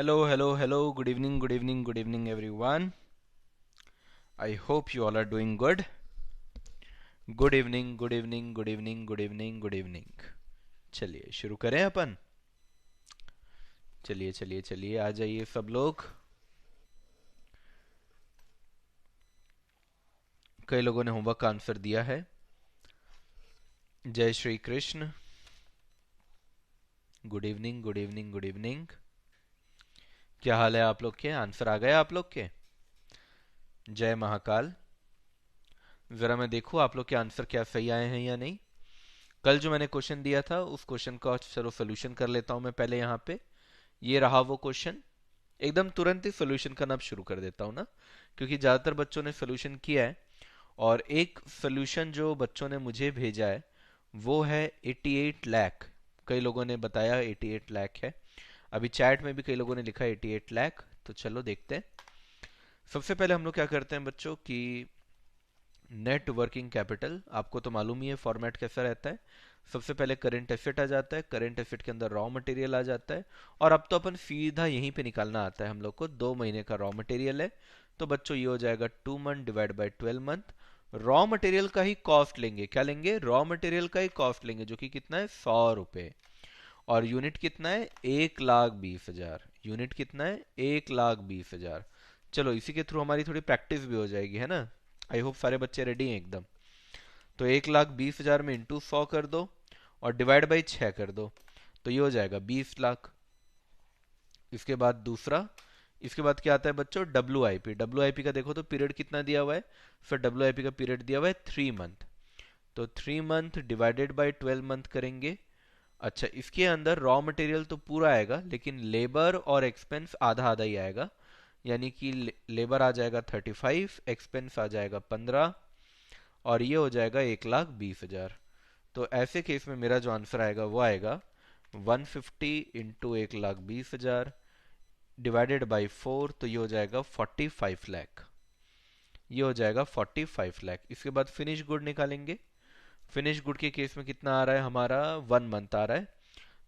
Hello, hello, hello. Good evening, good evening, good evening, everyone. I hope you all are doing good. Good evening, good evening, good evening, good evening, good evening. चलिए शुरू करें अपन. चलिए चलिए चलिए आ जाइए सब लोग. कई लोगों ने होमवर्क का आंसर दिया है. जय Shri Krishna. Good evening, good evening, good evening. क्या हाल है आप लोग के? आंसर आ गया आप लोग के? जय महाकाल. जरा मैं देखूं आप लोग के आंसर क्या सही आए हैं या नहीं. कल जो मैंने क्वेश्चन दिया था उस क्वेश्चन का चलो सोल्यूशन कर लेता हूं मैं पहले यहाँ पे. ये रहा वो क्वेश्चन. एकदम तुरंत ही सोल्यूशन करना अब शुरू कर देता हूँ ना, क्योंकि ज़्यादातर बच्चों ने सोल्यूशन किया है. और एक सोल्यूशन जो बच्चों ने मुझे भेजा है वो है 88 लाख. कई लोगों ने बताया 88 लाख है. अभी चैट में भी कई लोगों ने लिखा 88 लाख. तो चलो देखते हैं. सबसे पहले हम लोग क्या करते हैं बच्चों कि नेट वर्किंग कैपिटल आपको तो मालूम ही है फॉर्मेट कैसा रहता है. सबसे पहले करेंट एसेट आ जाता है. करेंट एसेट के अंदर रॉ मटेरियल आ जाता है. और अब तो अपन सीधा यहीं पे निकालना आता है हम लोग को. 2 महीने का रॉ मटेरियल है. तो बच्चों ये हो जाएगा 2 month divide by 12 month. Raw material का ही कॉस्ट लेंगे. क्या लेंगे? रॉ मटेरियल का ही कॉस्ट लेंगे, जो कि कितना है 100 रुपये. और यूनिट कितना है? 1,20,000. यूनिट कितना है? 1,20,000. चलो इसी के थ्रू हमारी थोड़ी प्रैक्टिस भी हो जाएगी, है ना. आई होप सारे बच्चे रेडी हैं एकदम. तो 1,20,000 में इंटू 100 कर दो और डिवाइड बाई 6 कर दो. तो ये हो जाएगा 20 लाख. इसके बाद दूसरा. इसके बाद क्या आता है बच्चों? W I P. W I P का देखो तो पीरियड कितना दिया हुआ है. फिर डब्ल्यू आई पी का पीरियड दिया हुआ है 3 मंथ. तो 3 मंथ डिवाइडेड बाई 12 मंथ करेंगे. अच्छा, इसके अंदर रॉ मटेरियल तो पूरा आएगा लेकिन लेबर और एक्सपेंस आधा आधा ही आएगा. यानी कि लेबर आ जाएगा 35, एक्सपेंस आ जाएगा 15. और ये हो जाएगा 1,20,000. तो ऐसे केस में मेरा जो आंसर आएगा वो आएगा 150 इंटू 1,20,000 डिवाइडेड बाई 4. तो ये हो जाएगा 45 लाख. ये हो जाएगा 45 लाख. इसके बाद फिनिश गुड निकालेंगे. फिनिश गुड के केस में कितना आ रहा है हमारा? 1 मंथ आ रहा है.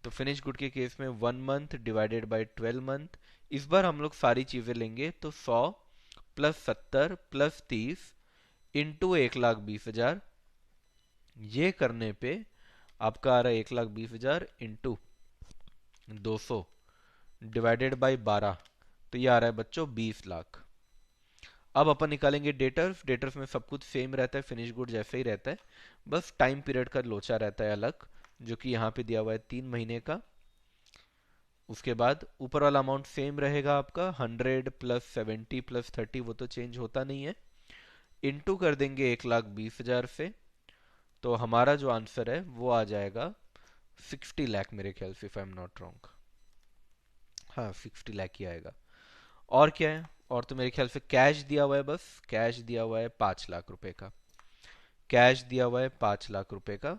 तो फिनिश गुड के केस में 1 मंथ डिवाइडेड बाई 12 मंथ. इस बार हम लोग सारी चीजें लेंगे तो 100 प्लस 70 प्लस 30 इंटू 1,20,000. ये करने पे आपका आ रहा है 1,20,000 इंटू 200 डिवाइडेड बाई 12. तो ये आ रहा है बच्चों 20 लाख. अब अपन निकालेंगे डेटर्स. डेटर्स में सब कुछ सेम रहता है, फिनिश गुड जैसे ही रहता है. बस टाइम पीरियड का लोचा रहता है अलग, जो कि यहाँ पे दिया हुआ है 3 महीने का. उसके बाद ऊपर वाला अमाउंट सेम रहेगा आपका 100 प्लस 70 प्लस 30. वो तो चेंज होता नहीं है. इंटू कर देंगे 1,20,000 से. तो हमारा जो आंसर है वो आ जाएगा 60 लाख मेरे ख्याल से, if I am not wrong. हाँ 60 लाख ही आएगा. और क्या है? और तो मेरे ख्याल से कैश दिया हुआ है. बस कैश दिया हुआ है 5 लाख रुपए का. कैश दिया हुआ है 5 लाख रुपए का.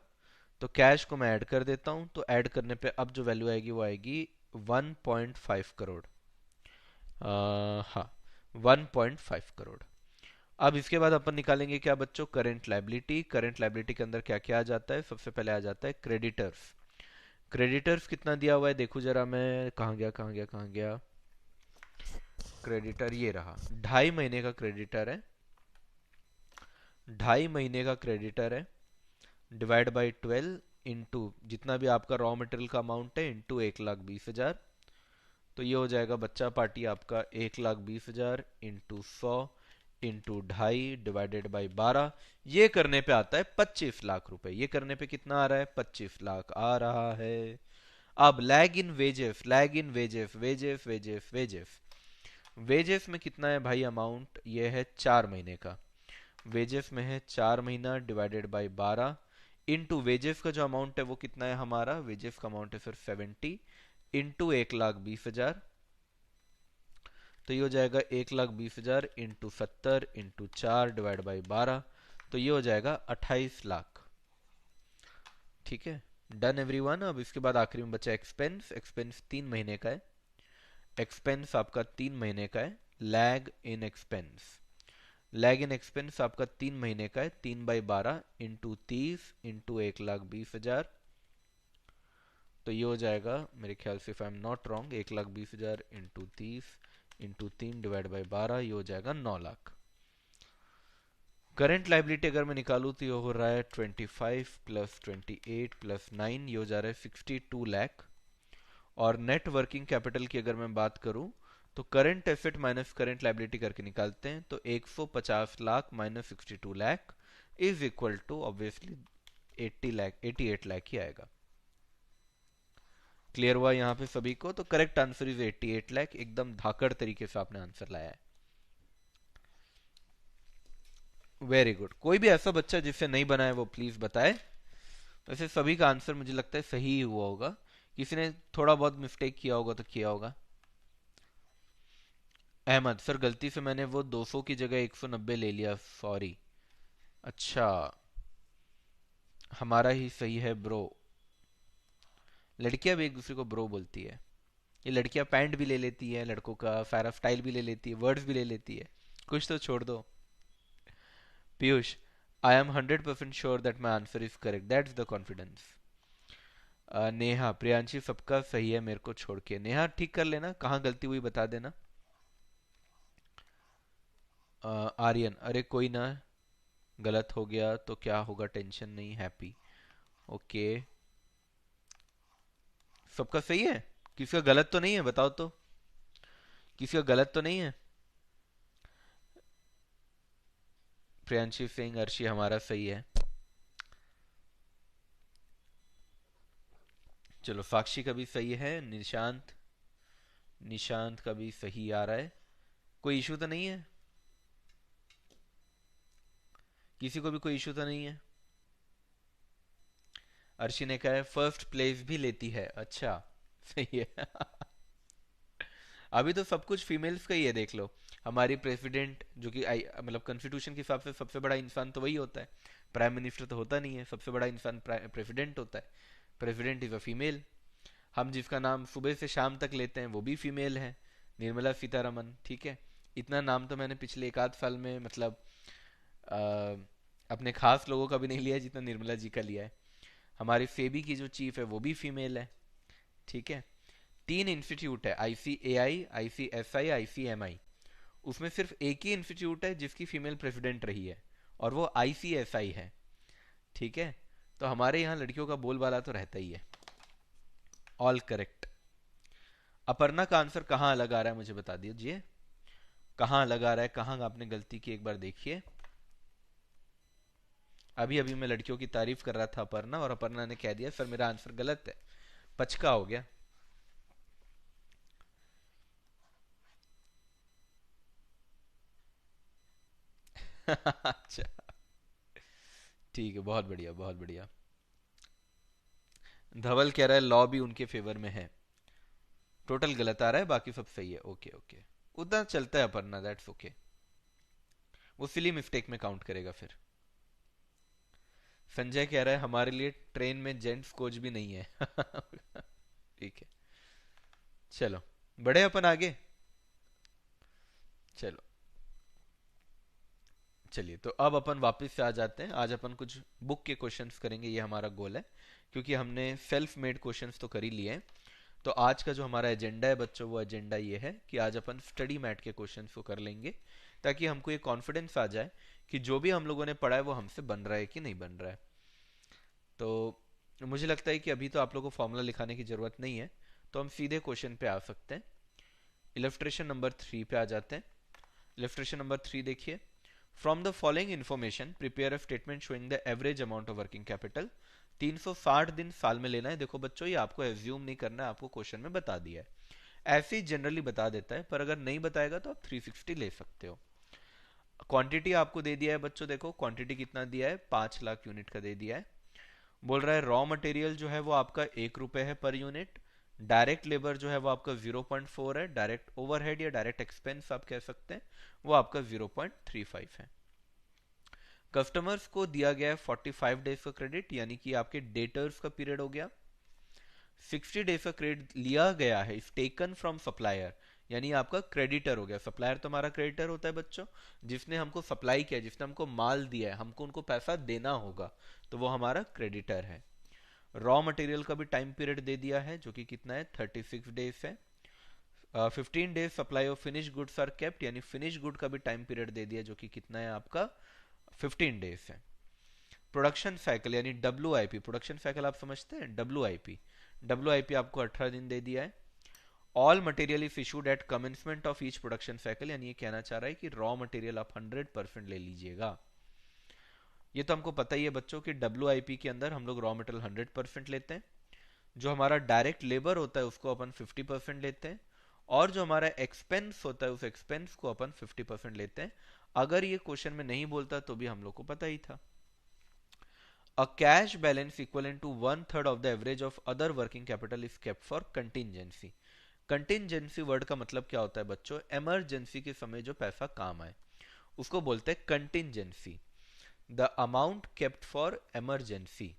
तो कैश को मैं ऐड कर देता हूं. तो ऐड करने पे अब जो वैल्यू आएगी वो आएगी 1.5 करोड़. हाँ 1.5 करोड़. अब इसके बाद अपन निकालेंगे क्या बच्चों? Current liability. करेंट लाइबिलिटी के अंदर क्या क्या आ जाता है? सबसे पहले आ जाता है क्रेडिटर्स. क्रेडिटर्स कितना दिया हुआ है देखो जरा मैं. कहाँ गया कहाँ गया कहाँ गया? क्रेडिटर ये रहा. 2.5 महीने का क्रेडिटर है. 2.5 महीने का क्रेडिटर है. डिवाइड बाई 12 इंटू जितना भी आपका रॉ मटेरियल का अमाउंट है इंटू 1,20,000. तो ये हो जाएगा बच्चा पार्टी आपका 1,20,000 इंटू 100 इंटू 2.5 डिवाइडेड बाई 12. ये करने पे आता है 25 लाख रुपए. ये करने पे कितना आ रहा है? 25 लाख आ रहा है. अब lag in wages. Lag in wages wages wages wages. Wages में कितना है भाई अमाउंट? ये है 4 महीने का. वेजेस में है 4 महीना डिवाइडेड बाई 12. इंटू वेजेस का जो अमाउंट है वो कितना है हमारा? वेजेस का अमाउंट है फिर 70 इंटू 1,20,000. तो ये हो जाएगा 1,20,000 इंटू 70 इंटू 4 डिवाइड बाई 12. तो ये हो जाएगा 28 लाख. ठीक है, डन एवरीवन. अब इसके बाद आखिरी में बचा एक्सपेंस. एक्सपेंस 3 महीने का है. एक्सपेंस आपका 3 महीने का है. लैग इन एक्सपेंस. लैग इन एक्सपेंस आपका 3 महीने का है. 3/12 इंटू 30 इंटू 1,20,000. तो ये हो जाएगा मेरे ख्याल से, if I am not wrong, 1,20,000 into 30 into 3 divide by 12, ये हो जाएगा 9 लाख। करंट लाइबिलिटी अगर मैं निकालूं तो ये हो रहा है 25 प्लस 28 प्लस 9, ये हो जा रहा है 62 लाख। और नेट वर्किंग कैपिटल की अगर मैं बात करूं तो current asset minus current liability करके निकालते हैं, तो 150 lakh minus 62 lakh is equal to obviously 80 lakh, 88 lakh ही आएगा। क्लियर हुआ यहाँ पे सभी को? तो करेक्ट आंसर इज 88 लाख। एकदम धाकड़ तरीके से आपने आंसर लाया है। Very good. कोई भी ऐसा बच्चा जिससे नहीं बना है वो प्लीज बताए। वैसे सभी का आंसर मुझे लगता है सही ही हुआ होगा, किसी ने थोड़ा बहुत मिस्टेक किया होगा तो किया होगा। अहमद सर, गलती से मैंने वो 200 की जगह 190 ले लिया, सॉरी। अच्छा, हमारा ही सही है ब्रो। लड़कियां भी एक दूसरे को ब्रो बोलती है। ये लड़कियां पैंट भी ले लेती है, लड़कों का फेयर स्टाइल भी ले लेती है, वर्ड्स भी ले लेती है। कुछ तो छोड़ दो। Piyush, I am 100% sure that my answer is correct, that's the confidence. Neha, Priyanshi सबका सही है मेरे को छोड़ के। नेहा ठीक कर लेना, कहाँ गलती हुई बता देना। आर्यन, अरे कोई ना, गलत हो गया तो क्या होगा, टेंशन नहीं, हैप्पी। ओके, सबका सही है? किसी का गलत तो नहीं है, बताओ तो। किसी का गलत तो नहीं है? प्रियांशी सिंह, अर्शी हमारा सही है। चलो, साक्षी का भी सही है। निशांत, निशांत का भी सही आ रहा है। कोई इशू तो नहीं है? किसी को भी कोई इशू तो नहीं है? अर्शी ने कहा है फर्स्ट प्लेस भी लेती है। अच्छा, सही है। अभी तो सब कुछ फीमेल्स का ही है, देख लो। हमारी प्रेसिडेंट जो कि मतलब कॉन्स्टिट्यूशन के हिसाब से सबसे बड़ा इंसान तो वही होता है। प्राइम मिनिस्टर तो होता नहीं है, सबसे बड़ा इंसान प्रेसिडेंट होता है। President is a female. हम जिसका नाम सुबह से शाम तक लेते हैं वो भी फीमेल है, निर्मला सीतारमन। ठीक है, इतना नाम तो मैंने पिछले एक आध साल में मतलब अ, अपने खास लोगों का भी नहीं लिया जितना निर्मला जी का लिया है। हमारी सेबी की जो चीफ है वो भी फीमेल है। ठीक है, 3 इंस्टीट्यूट है, ICAI, ICSI, ICMI। उसमें सिर्फ एक ही इंस्टीट्यूट है जिसकी फीमेल प्रेसिडेंट रही है, और वो ICSI है। ठीक है, तो हमारे यहाँ लड़कियों का बोलबाला तो रहता ही है। All correct. अपर्णा का आंसर कहाँ अलग आ रहा है मुझे बता दीजिए, कहाँ अलग आ रहा है, कहाँ आपने गलती की, एक बार देखिए। अभी अभी मैं लड़कियों की तारीफ कर रहा था अपर्णा, और अपर्णा ने कह दिया सर मेरा आंसर गलत है। पचका हो गया। अच्छा, ठीक है, बहुत बढ़िया बहुत बढ़िया। धवल कह रहा है लॉ भी उनके फेवर में है। टोटल गलत आ रहा है, बाकी सब सही है। ओके ओके, उतना चलता है अपर्णा, दैट्स ओके। वो सिली मिस्टेक में काउंट करेगा फिर। संजय कह रहा है हमारे लिए ट्रेन में जेंट्स कोच भी नहीं है। ठीक है, चलो बढ़े अपन आगे। चलो, चलिए तो अब अपन वापस से आ जाते हैं। आज अपन कुछ बुक के क्वेश्चंस करेंगे, ये हमारा गोल है, क्योंकि हमने सेल्फ मेड क्वेश्चंस तो कर ही लिए हैं। तो आज का जो हमारा एजेंडा है बच्चों, वो एजेंडा ये है कि आज अपन स्टडी मैट के क्वेश्चंस को कर लेंगे, ताकि हमको ये कॉन्फिडेंस आ जाए कि जो भी हम लोगों ने पढ़ा है वो हमसे बन रहा है कि नहीं बन रहा है। तो मुझे लगता है कि अभी तो आप लोगों को फॉर्मूला लिखाने की जरूरत नहीं है, तो हम सीधे क्वेश्चन पे आ सकते हैं। इलस्ट्रेशन नंबर 3 पे आ जाते हैं। इलस्ट्रेशन नंबर 3 देखिए। From the following information prepare a statement showing the average amount of working capital. 360 दिन साल में लेना है। देखो बच्चों, ये आपको एज्यूम नहीं करना है, आपको क्वेश्चन में बता दिया है। ऐसे ही जनरली बता देता है, पर अगर नहीं बताएगा तो आप 360 ले सकते हो। क्वांटिटी आपको दे दिया है बच्चों, देखो क्वांटिटी कितना दिया है, 5 लाख यूनिट का दे दिया है। बोल रहा है रॉ मटेरियल जो है वो आपका 1 रुपए है पर यूनिट। डायरेक्ट लेबर जो है वो आपका 0.4 है। डायरेक्ट ओवरहेड या डायरेक्ट एक्सपेंस आप कह सकते हैं, वो आपका 0.35 है। कस्टमर्स को दिया गया है 45 डेज का क्रेडिट, यानी कि आपके डेटर्स का पीरियड हो गया। 60 डेज का क्रेडिट लिया गया है, इज टेकन फ्रॉम सप्लायर, यानी आपका क्रेडिटर हो गया। सप्लायर तो हमारा क्रेडिटर होता है बच्चों, जिसने हमको सप्लाई किया, जिसने हमको माल दिया है, हमको उनको पैसा देना होगा, तो वो हमारा क्रेडिटर है। रॉ मटेरियल का भी टाइम पीरियड दे दिया है जो कि कितना है 36 डेज है। 15 days supply of finish goods are kept, यानी फिनिश गुड का भी टाइम पीरियड दे दिया जो कि कितना है आपका 15 डेज है। प्रोडक्शन साइकिल यानी WIP, प्रोडक्शन साइकिल आप समझते हैं WIP आपको 18 दिन दे दिया है। All material is issued at commencement of each production cycle, यानी ये कहना चाह रहा है कि रॉ मटेरियल आप 100% ले लीजिएगा। ये तो हमको पता ही है बच्चों कि WIP के अंदर हम लोग रॉ मटेरियल 100% लेते हैं, जो हमारा डायरेक्ट लेबर होता है उसको अपन 50% लेते हैं, और जो हमारा एक्सपेंस होता है उस एक्सपेंस को अपन 50% लेते हैं। अगर ये क्वेश्चन में नहीं बोलता तो भी हम लोग को पता ही था। A cash balance equivalent to 1/3 of the average of other working capital is kept for contingency. Contingency word का मतलब क्या होता है बच्चों? इमरजेंसी के समय जो पैसा काम आए उसको बोलते हैं contingency. The amount kept for emergency,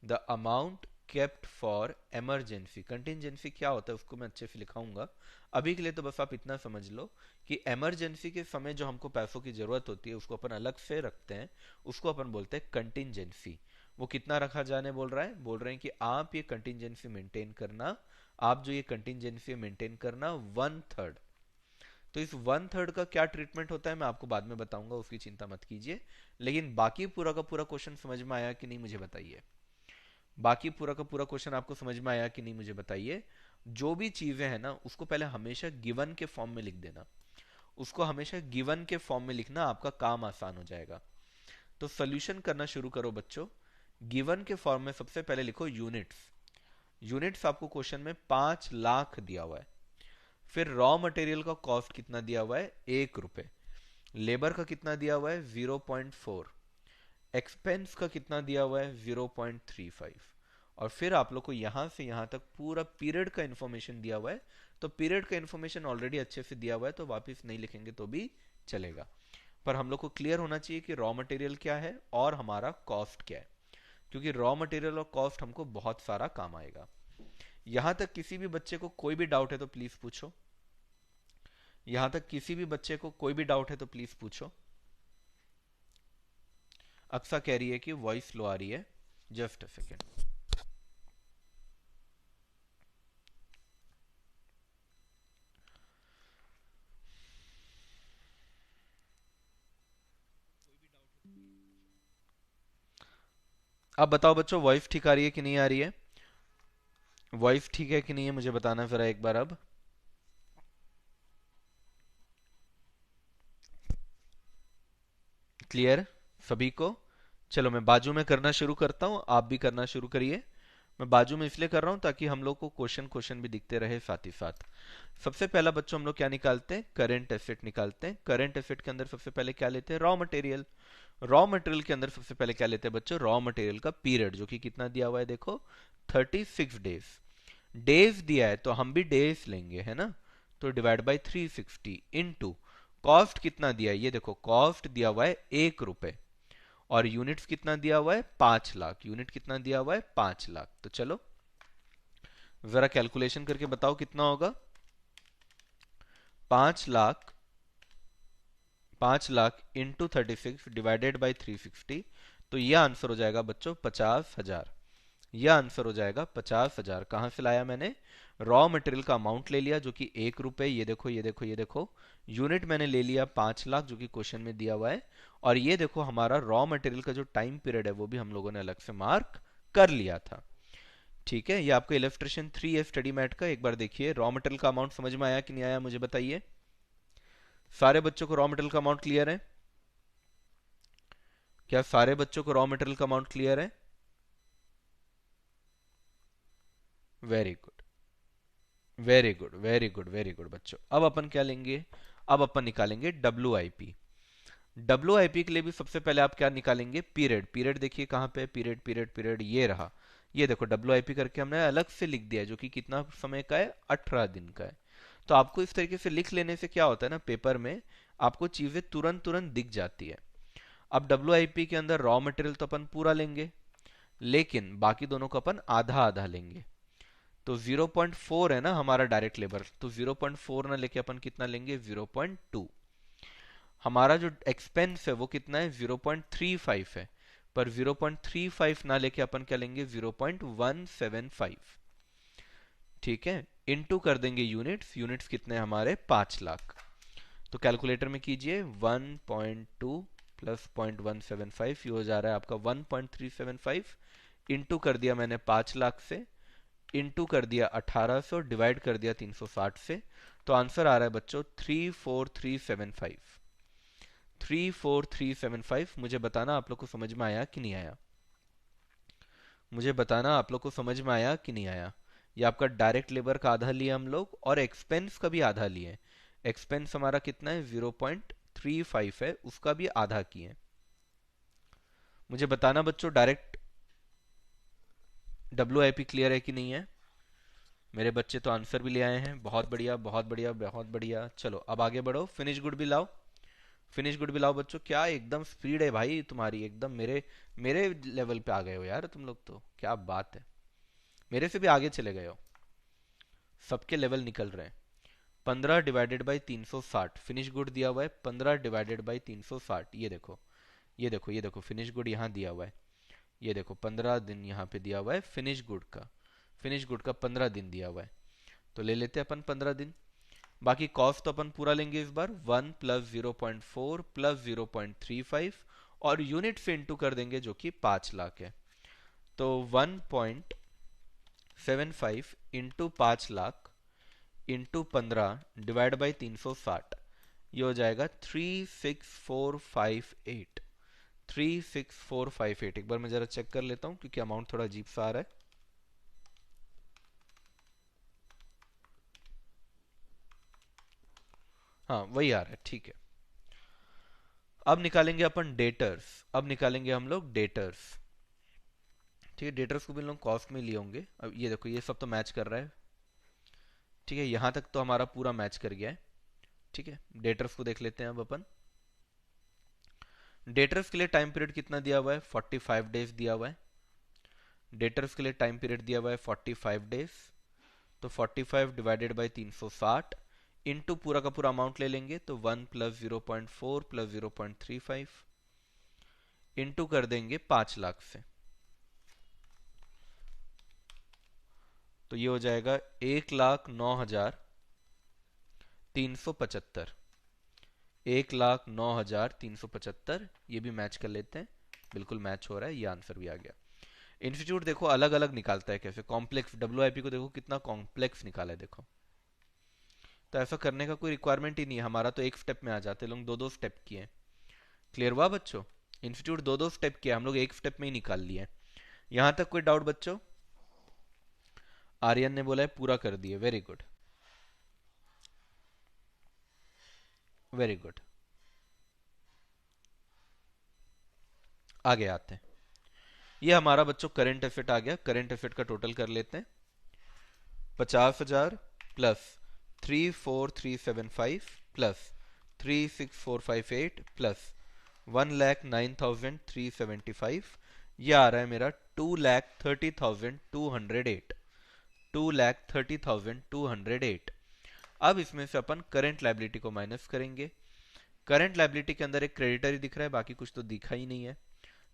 the amount kept for emergency. Contingency क्या होता है उसको मैं अच्छे से लिखाऊंगा, अभी के लिए तो बस आप इतना समझ लो कि इमरजेंसी के समय जो हमको पैसों की जरूरत होती है उसको अपन अलग से रखते हैं, उसको अपन बोलते हैं कंटिजेंसी। वो कितना रखा जाने बोल रहा है? बोल रहे हैं कि आप ये कंटिजेंसी मेंटेन करना, आप जो ये कंटिजेंसी मेंटेन करना 1/3। तो इस 1/3 का क्या ट्रीटमेंट होता है मैं आपको बाद में बताऊंगा, उसकी चिंता मत कीजिए। लेकिन बाकी पूरा का पूरा क्वेश्चन समझ में आया कि नहीं मुझे बताइए। बाकी पूरा का पूरा क्वेश्चन आपको समझ में आया कि नहीं मुझे बताइए। जो भी चीजें हैं ना उसको पहले हमेशा गिवन के फॉर्म में लिख देना, उसको हमेशा गिवन के फॉर्म में लिखना, आपका काम आसान हो जाएगा। तो सोल्यूशन करना शुरू करो बच्चों। गिवन के फॉर्म में सबसे पहले लिखो यूनिट्स। यूनिट्स आपको क्वेश्चन में 5 लाख दिया हुआ है। फिर रॉ मटेरियल का कॉस्ट कितना दिया हुआ है? 1 रुपए। लेबर का कितना दिया हुआ है? 0.4। एक्सपेंस का कितना दिया हुआ है? 0.35। और फिर आप लोग को यहां से यहां तक पूरा पीरियड का इंफॉर्मेशन दिया हुआ है। तो पीरियड का इंफॉर्मेशन ऑलरेडी अच्छे से दिया हुआ है तो वापस नहीं लिखेंगे तो भी चलेगा, पर हम लोग को क्लियर होना चाहिए कि रॉ मटेरियल क्या है और हमारा कॉस्ट क्या है, क्योंकि रॉ मटेरियल और कॉस्ट हमको बहुत सारा काम आएगा। यहां तक किसी भी बच्चे को कोई भी डाउट है तो प्लीज पूछो। यहां तक किसी भी बच्चे को कोई भी डाउट है तो प्लीज पूछो। अक्सा कह रही है कि वॉइस लो आ रही है, जस्ट अ सेकेंड। अब बताओ बच्चों वॉइस ठीक आ रही है कि नहीं आ रही है? वॉइस ठीक है कि नहीं है मुझे बताना जरा एक बार। अब क्लियर सभी को? चलो मैं बाजू में करना शुरू करता हूं, आप भी करना शुरू करिए। मैं बाजू में इसलिए कर रहा हूं ताकि हम लोग को क्वेश्चन क्वेश्चन भी दिखते रहे साथ ही साथ। सबसे पहला बच्चों हम लोग क्या निकालते हैं? करंट एसेट निकालते हैं। करंट एसेट के अंदर सबसे पहले क्या लेते हैं? Raw material. रॉ मटेरियल के अंदर सबसे पहले क्या लेते हैं बच्चों? रॉ मटेरियल का पीरियड, जो कि कितना दिया हुआ है देखो 36 डेज। डेज दिया है तो हम भी डेज लेंगे, है ना? तो डिवाइड बाई 360 इनटू कॉस्ट कितना दिया है? ये देखो कॉस्ट दिया हुआ है 1 रुपए, और यूनिट्स कितना दिया हुआ है? 5 लाख। यूनिट कितना दिया हुआ है? 5 लाख। तो चलो जरा कैलकुलेशन करके बताओ कितना होगा? 5 lakh, 5 lakh into 36 divided by 360, तो यह आंसर हो जाएगा बच्चों 50,000। यह आंसर हो जाएगा 50,000। कहां से लाया मैंने? रॉ मटेरियल का अमाउंट ले लिया जो कि 1 रुपए, ये देखो ये देखो ये देखो। यूनिट मैंने ले लिया 5 लाख जो कि क्वेश्चन में दिया हुआ है, और ये देखो हमारा रॉ मटेरियल का जो टाइम पीरियड है वो भी हम लोगों ने अलग से मार्क कर लिया था। ठीक है, ये आपका इलस्ट्रेशन 3 है स्टडी मैट का। एक बार देखिए रॉ मटेरियल का अमाउंट समझ में आया कि नहीं आया मुझे बताइए। सारे बच्चों को रॉ मटेरियल का अमाउंट क्लियर है? क्या सारे बच्चों को रॉ मटेरियल का अमाउंट क्लियर है? Very good, very good, very good, very good बच्चों। अब अपन क्या लेंगे? अब अपन निकालेंगे WIP। WIP के लिए भी सबसे पहले आप क्या निकालेंगे? पीरियड। पीरियड देखिए कहां पे? पीरियड पीरियड पीरियड ये रहा। ये देखो WIP करके हमने अलग से लिख दिया है जो कि कितना समय का है? 18 दिन का है। तो आपको इस तरीके से लिख लेने से क्या होता है ना, पेपर में आपको चीजें तुरंत तुरंत दिख जाती है। अब WIP के अंदर रॉ मटेरियल तो अपन पूरा लेंगे, लेकिन बाकी दोनों को अपन आधा आधा लेंगे। तो 0.4 है ना हमारा डायरेक्ट लेबर, तो 0.4 ना लेके अपन कितना लेंगे? 0.2। हमारा जो एक्सपेंस है वो कितना है? 0.35 है। पर 0.35 ना लेके अपन क्या लेंगे, 0.175। ठीक है, इनटू कर देंगे यूनिट्स। यूनिट्स कितने हैं हमारे, 5 लाख। तो कैलकुलेटर में कीजिए, 1.2 प्लस 0.175, ये हो जा रहा है आपका 1.375। इनटू कर दिया मैंने 5 लाख से, इनटू कर दिया 1800, डिवाइड कर दिया 360 से। तो आंसर आ रहा है बच्चों 34375। 34375। मुझे बताना आप लोग को समझ में आया कि नहीं आया, मुझे बताना आप लोग को समझ में आया कि नहीं आया। ये आपका डायरेक्ट लेबर का आधा लिए हम लोग, और एक्सपेंस का भी आधा लिए। एक्सपेंस हमारा कितना है, 0.35 है, उसका भी आधा किए। मुझे बताना बच्चों डायरेक्ट WIP क्लियर है कि नहीं है। मेरे बच्चे तो आंसर भी ले आए हैं, बहुत बढ़िया बहुत बढ़िया बहुत बढ़िया। चलो अब आगे बढ़ो, फिनिश गुड भी लाओ, फिनिश गुड भी लाओ बच्चों। क्या एकदम स्पीड है भाई तुम्हारी, एकदम मेरे मेरे लेवल पे आ गए हो यार तुम लोग, तो क्या बात है, मेरे से भी आगे चले गए हो, सबके लेवल निकल रहे हैं। 15 डिवाइडेड बाई 360, फिनिश गुड दिया हुआ है 15 डिवाइडेड बाई 360। ये देखो ये देखो ये देखो, फिनिश गुड यहाँ दिया हुआ है। ये देखो 15 दिन यहाँ पे दिया हुआ है फिनिश गुड का, फिनिश गुड का 15 दिन दिया हुआ है। तो ले लेते हैं अपन 15 दिन। बाकी कॉस्ट तो अपन पूरा लेंगे इस बार, 1 प्लस 0.4 प्लस 0.35, और यूनिट से इंटू कर देंगे जो कि 5 लाख है। तो 1.75 into 5 lakh into 15 divide by 360, ये हो जाएगा 36458। 36458। एक बार मैं जरा चेक कर लेता हूं क्योंकि अमाउंट थोड़ा अजीब सा आ रहा है। हाँ वही आ रहा है, ठीक है। अब निकालेंगे अपन डेटर्स, अब निकालेंगे हम लोग डेटर्स। ठीक है, डेटर्स को भी लोग कॉस्ट में लिए होंगे। अब ये देखो ये सब तो मैच कर रहा है। ठीक है, यहां तक तो हमारा पूरा मैच कर गया है। ठीक है, डेटर्स को देख लेते हैं अब अपन। डेटर्स के लिए टाइम पीरियड कितना दिया हुआ है, 45 डेज दिया हुआ है। डेटर्स के लिए टाइम पीरियड दिया हुआ है 45 डेज। तो 45 डिवाइडेड बाई 360 इंटू पूरा का पूरा अमाउंट ले लेंगे, तो 1 प्लस 0.4 प्लस 0.35 इंटू कर देंगे 5 लाख से। तो ये हो जाएगा 1,09,375। 1,09,375, ये भी मैच कर लेते हैं। बिल्कुल मैच हो रहा है, ये आंसर भी आ गया। इंस्टीट्यूट देखो अलग अलग निकालता है कैसे, कॉम्प्लेक्स WIP को देखो कितना कॉम्प्लेक्स निकाला है देखो। तो ऐसा करने का कोई रिक्वायरमेंट ही नहीं है, हमारा तो एक स्टेप में आ जाते, लोग दो दो स्टेप किए। क्लियर हुआ बच्चों, इंस्टीट्यूट दो दो स्टेप किया, हम लोग एक स्टेप में ही निकाल लिए। यहां तक कोई डाउट बच्चों। आर्यन ने बोला है पूरा कर दिए, वेरी गुड वेरी गुड। आगे आते हैं। ये हमारा बच्चों करंट एसेट आ गया, करंट एसेट का टोटल कर लेते हैं। 50,000 प्लस 34375 प्लस 36458 प्लस 1,09,375, ये आ रहा है मेरा 2,30,208। 2,30,208। अब इसमें से अपन करंट लाइबिलिटी को माइनस करेंगे। करंट लाइबिलिटी के अंदर एक क्रेडिटर ही दिख रहा है, बाकी कुछ तो दिखा ही नहीं है।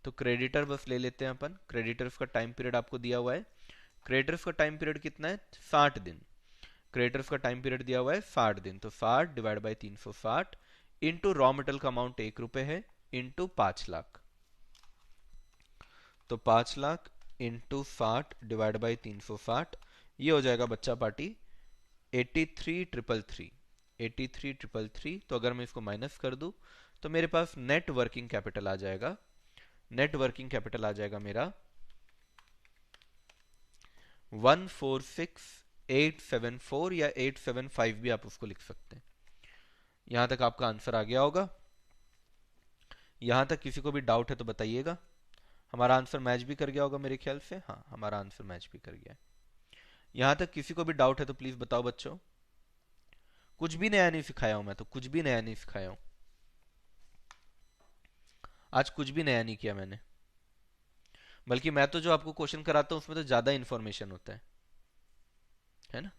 तो क्रेडिटर बस ले लेते हैं अपन। क्रेडिटर्स का टाइम पीरियड आपको दिया हुआ है, क्रेडिटर्स का टाइम पीरियड कितना है, 60 दिन। क्रेडिटर्स का टाइम पीरियड दिया हुआ है 60 दिन, तो 60 divide by 360 into raw material का अमाउंट 1 रुपए है, इंटू 5 लाख। तो 5 लाख इंटू 60 डिवाइड बाई 360, ये हो जाएगा बच्चा पार्टी 83,333। 83,333। तो अगर मैं इसको माइनस कर दूं तो मेरे पास नेट वर्किंग कैपिटल आ जाएगा। नेट वर्किंग कैपिटल आ जाएगा मेरा 146,874, या 875 भी आप उसको लिख सकते हैं। यहां तक आपका आंसर आ गया होगा। यहां तक किसी को भी डाउट है तो बताइएगा। हमारा आंसर मैच भी कर गया होगा मेरे ख्याल से, हाँ हमारा आंसर मैच भी कर गया है। यहां तक किसी को भी डाउट है तो प्लीज बताओ बच्चों। कुछ भी नया नहीं सिखाया हूं मैं, तो कुछ भी नया नहीं सिखाया हूं आज, कुछ भी नया नहीं किया मैंने। बल्कि मैं तो जो आपको क्वेश्चन कराता हूं उसमें तो ज्यादा इंफॉर्मेशन होता है ना।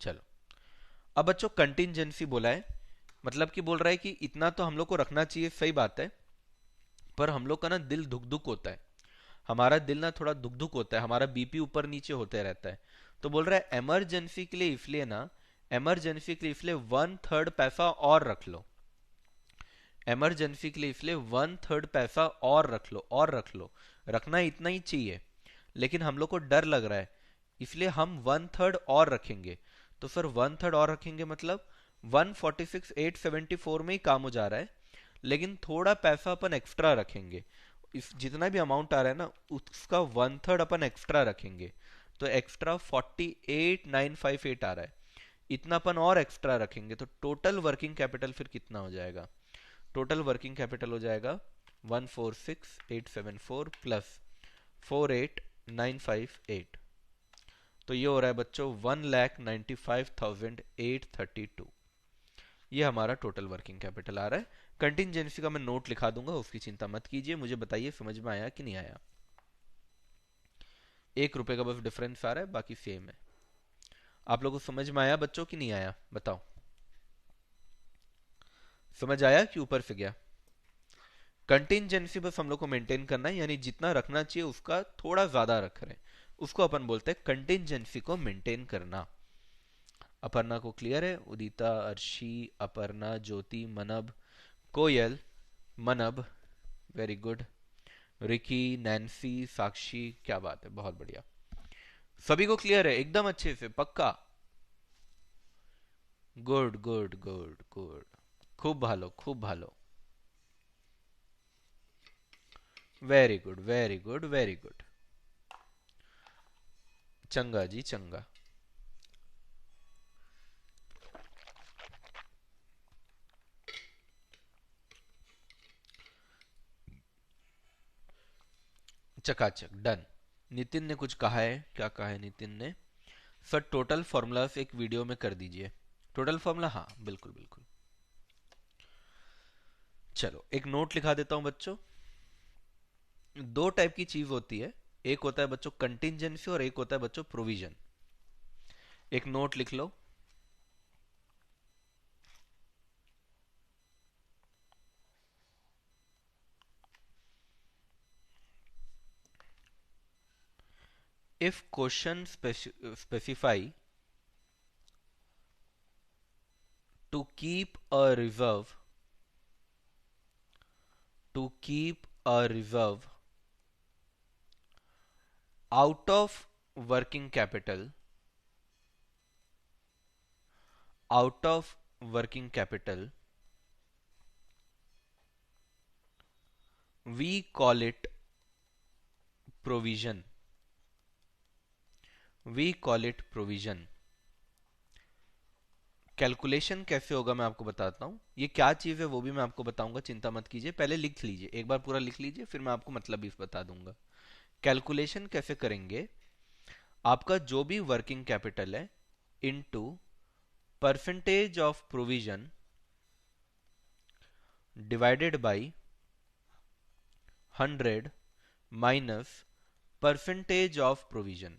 चलो, अब बच्चों कंटिंजेंसी बोला है, मतलब कि बोल रहा है कि इतना तो हम लोग को रखना चाहिए, सही बात है। पर हम लोग का ना दिल धुक धुक होता है, हमारा दिल ना थोड़ा धुक धुक होता है, हमारा बीपी ऊपर नीचे होते रहता है। तो बोल रहा है इमरजेंसी के लिए इसलिए ना, इमरजेंसी के लिए इसलिए 1/3 पैसा और रख लो, इमरजेंसी के लिए इसलिए 1/3 पैसा और रख लो, और रख लो, रखना इतना ही चाहिए। लेकिन हम लोग को डर लग रहा है, इसलिए हम 1/3 और रखेंगे। तो सर 1/3 और रखेंगे मतलब 146,874 में ही काम हो जा रहा है, लेकिन थोड़ा पैसा अपन एक्स्ट्रा रखेंगे। इस जितना भी अमाउंट आ रहा है ना, उसका 1/3 अपन एक्स्ट्रा रखेंगे। तो एक्स्ट्रा 48,958 आ रहा है, इतना अपन और एक्स्ट्रा रखेंगे। तो टोटल वर्किंग कैपिटल फिर कितना हो जाएगा? टोटल वर्किंग कैपिटल हो जाएगा 146,874 प्लस 48,958। तो ये हो रहा है बच्चों 1,95,832। ये हमारा टोटल वर्किंग कैपिटल आ रहा है। कंटिंजेंसी का मैं नोट लिखा दूंगा, उसकी चिंता मत कीजिए। मुझे बताइए समझ में आया कि नहीं आया? 1 रुपए का बस डिफरेंस आ रहा है, बाकी सेम है। आप लोगों को समझ में आया बच्चों कि नहीं आया? बताओ, समझ आया कि ऊपर से गया? कंटिंजेंसी बस हम लोग को मेंटेन करना है, यानी जितना रखना चाहिए उसका थोड़ा ज्यादा रख रहे हैं, उसको अपन बोलते हैं कंटिंजेंसी को मेंटेन करना। अपर्णा को क्लियर है? उदिता, अर्शी, अपर्णा, ज्योति, मनब, कोयल, मनब, वेरी गुड। रिकी, नैन्सी, साक्षी, क्या बात है, बहुत बढ़िया। सभी को क्लियर है एकदम अच्छे से, पक्का? गुड गुड गुड गुड, खूब भालो खूब भालो, very good very good very good. चंगा जी चंगा। चकाचक डन। नितिन ने कुछ कहा है, क्या कहा है नितिन ने? सर टोटल फॉर्मूलास एक वीडियो में कर दीजिए। टोटल फॉर्मूला, हाँ बिल्कुल बिल्कुल। चलो एक नोट लिखा देता हूं बच्चों। दो टाइप की चीज होती है, एक होता है बच्चों कंटिंजेंसी और एक होता है बच्चों प्रोविजन। एक नोट लिख लो। If question specify to keep a reserve, to keep a reserve out of working capital, out of working capital, we call it provision, we call it provision। Calculation कैसे होगा मैं आपको बताता हूँ, ये क्या चीज़ है वो भी मैं आपको बताऊंगा, चिंता मत कीजिए। पहले लिख लीजिए, एक बार पूरा लिख लीजिए, फिर मैं आपको मतलब भी बता दूंगा। कैलकुलेशन कैसे करेंगे? आपका जो भी वर्किंग कैपिटल है into percentage of provision divided by 100 minus percentage of provision.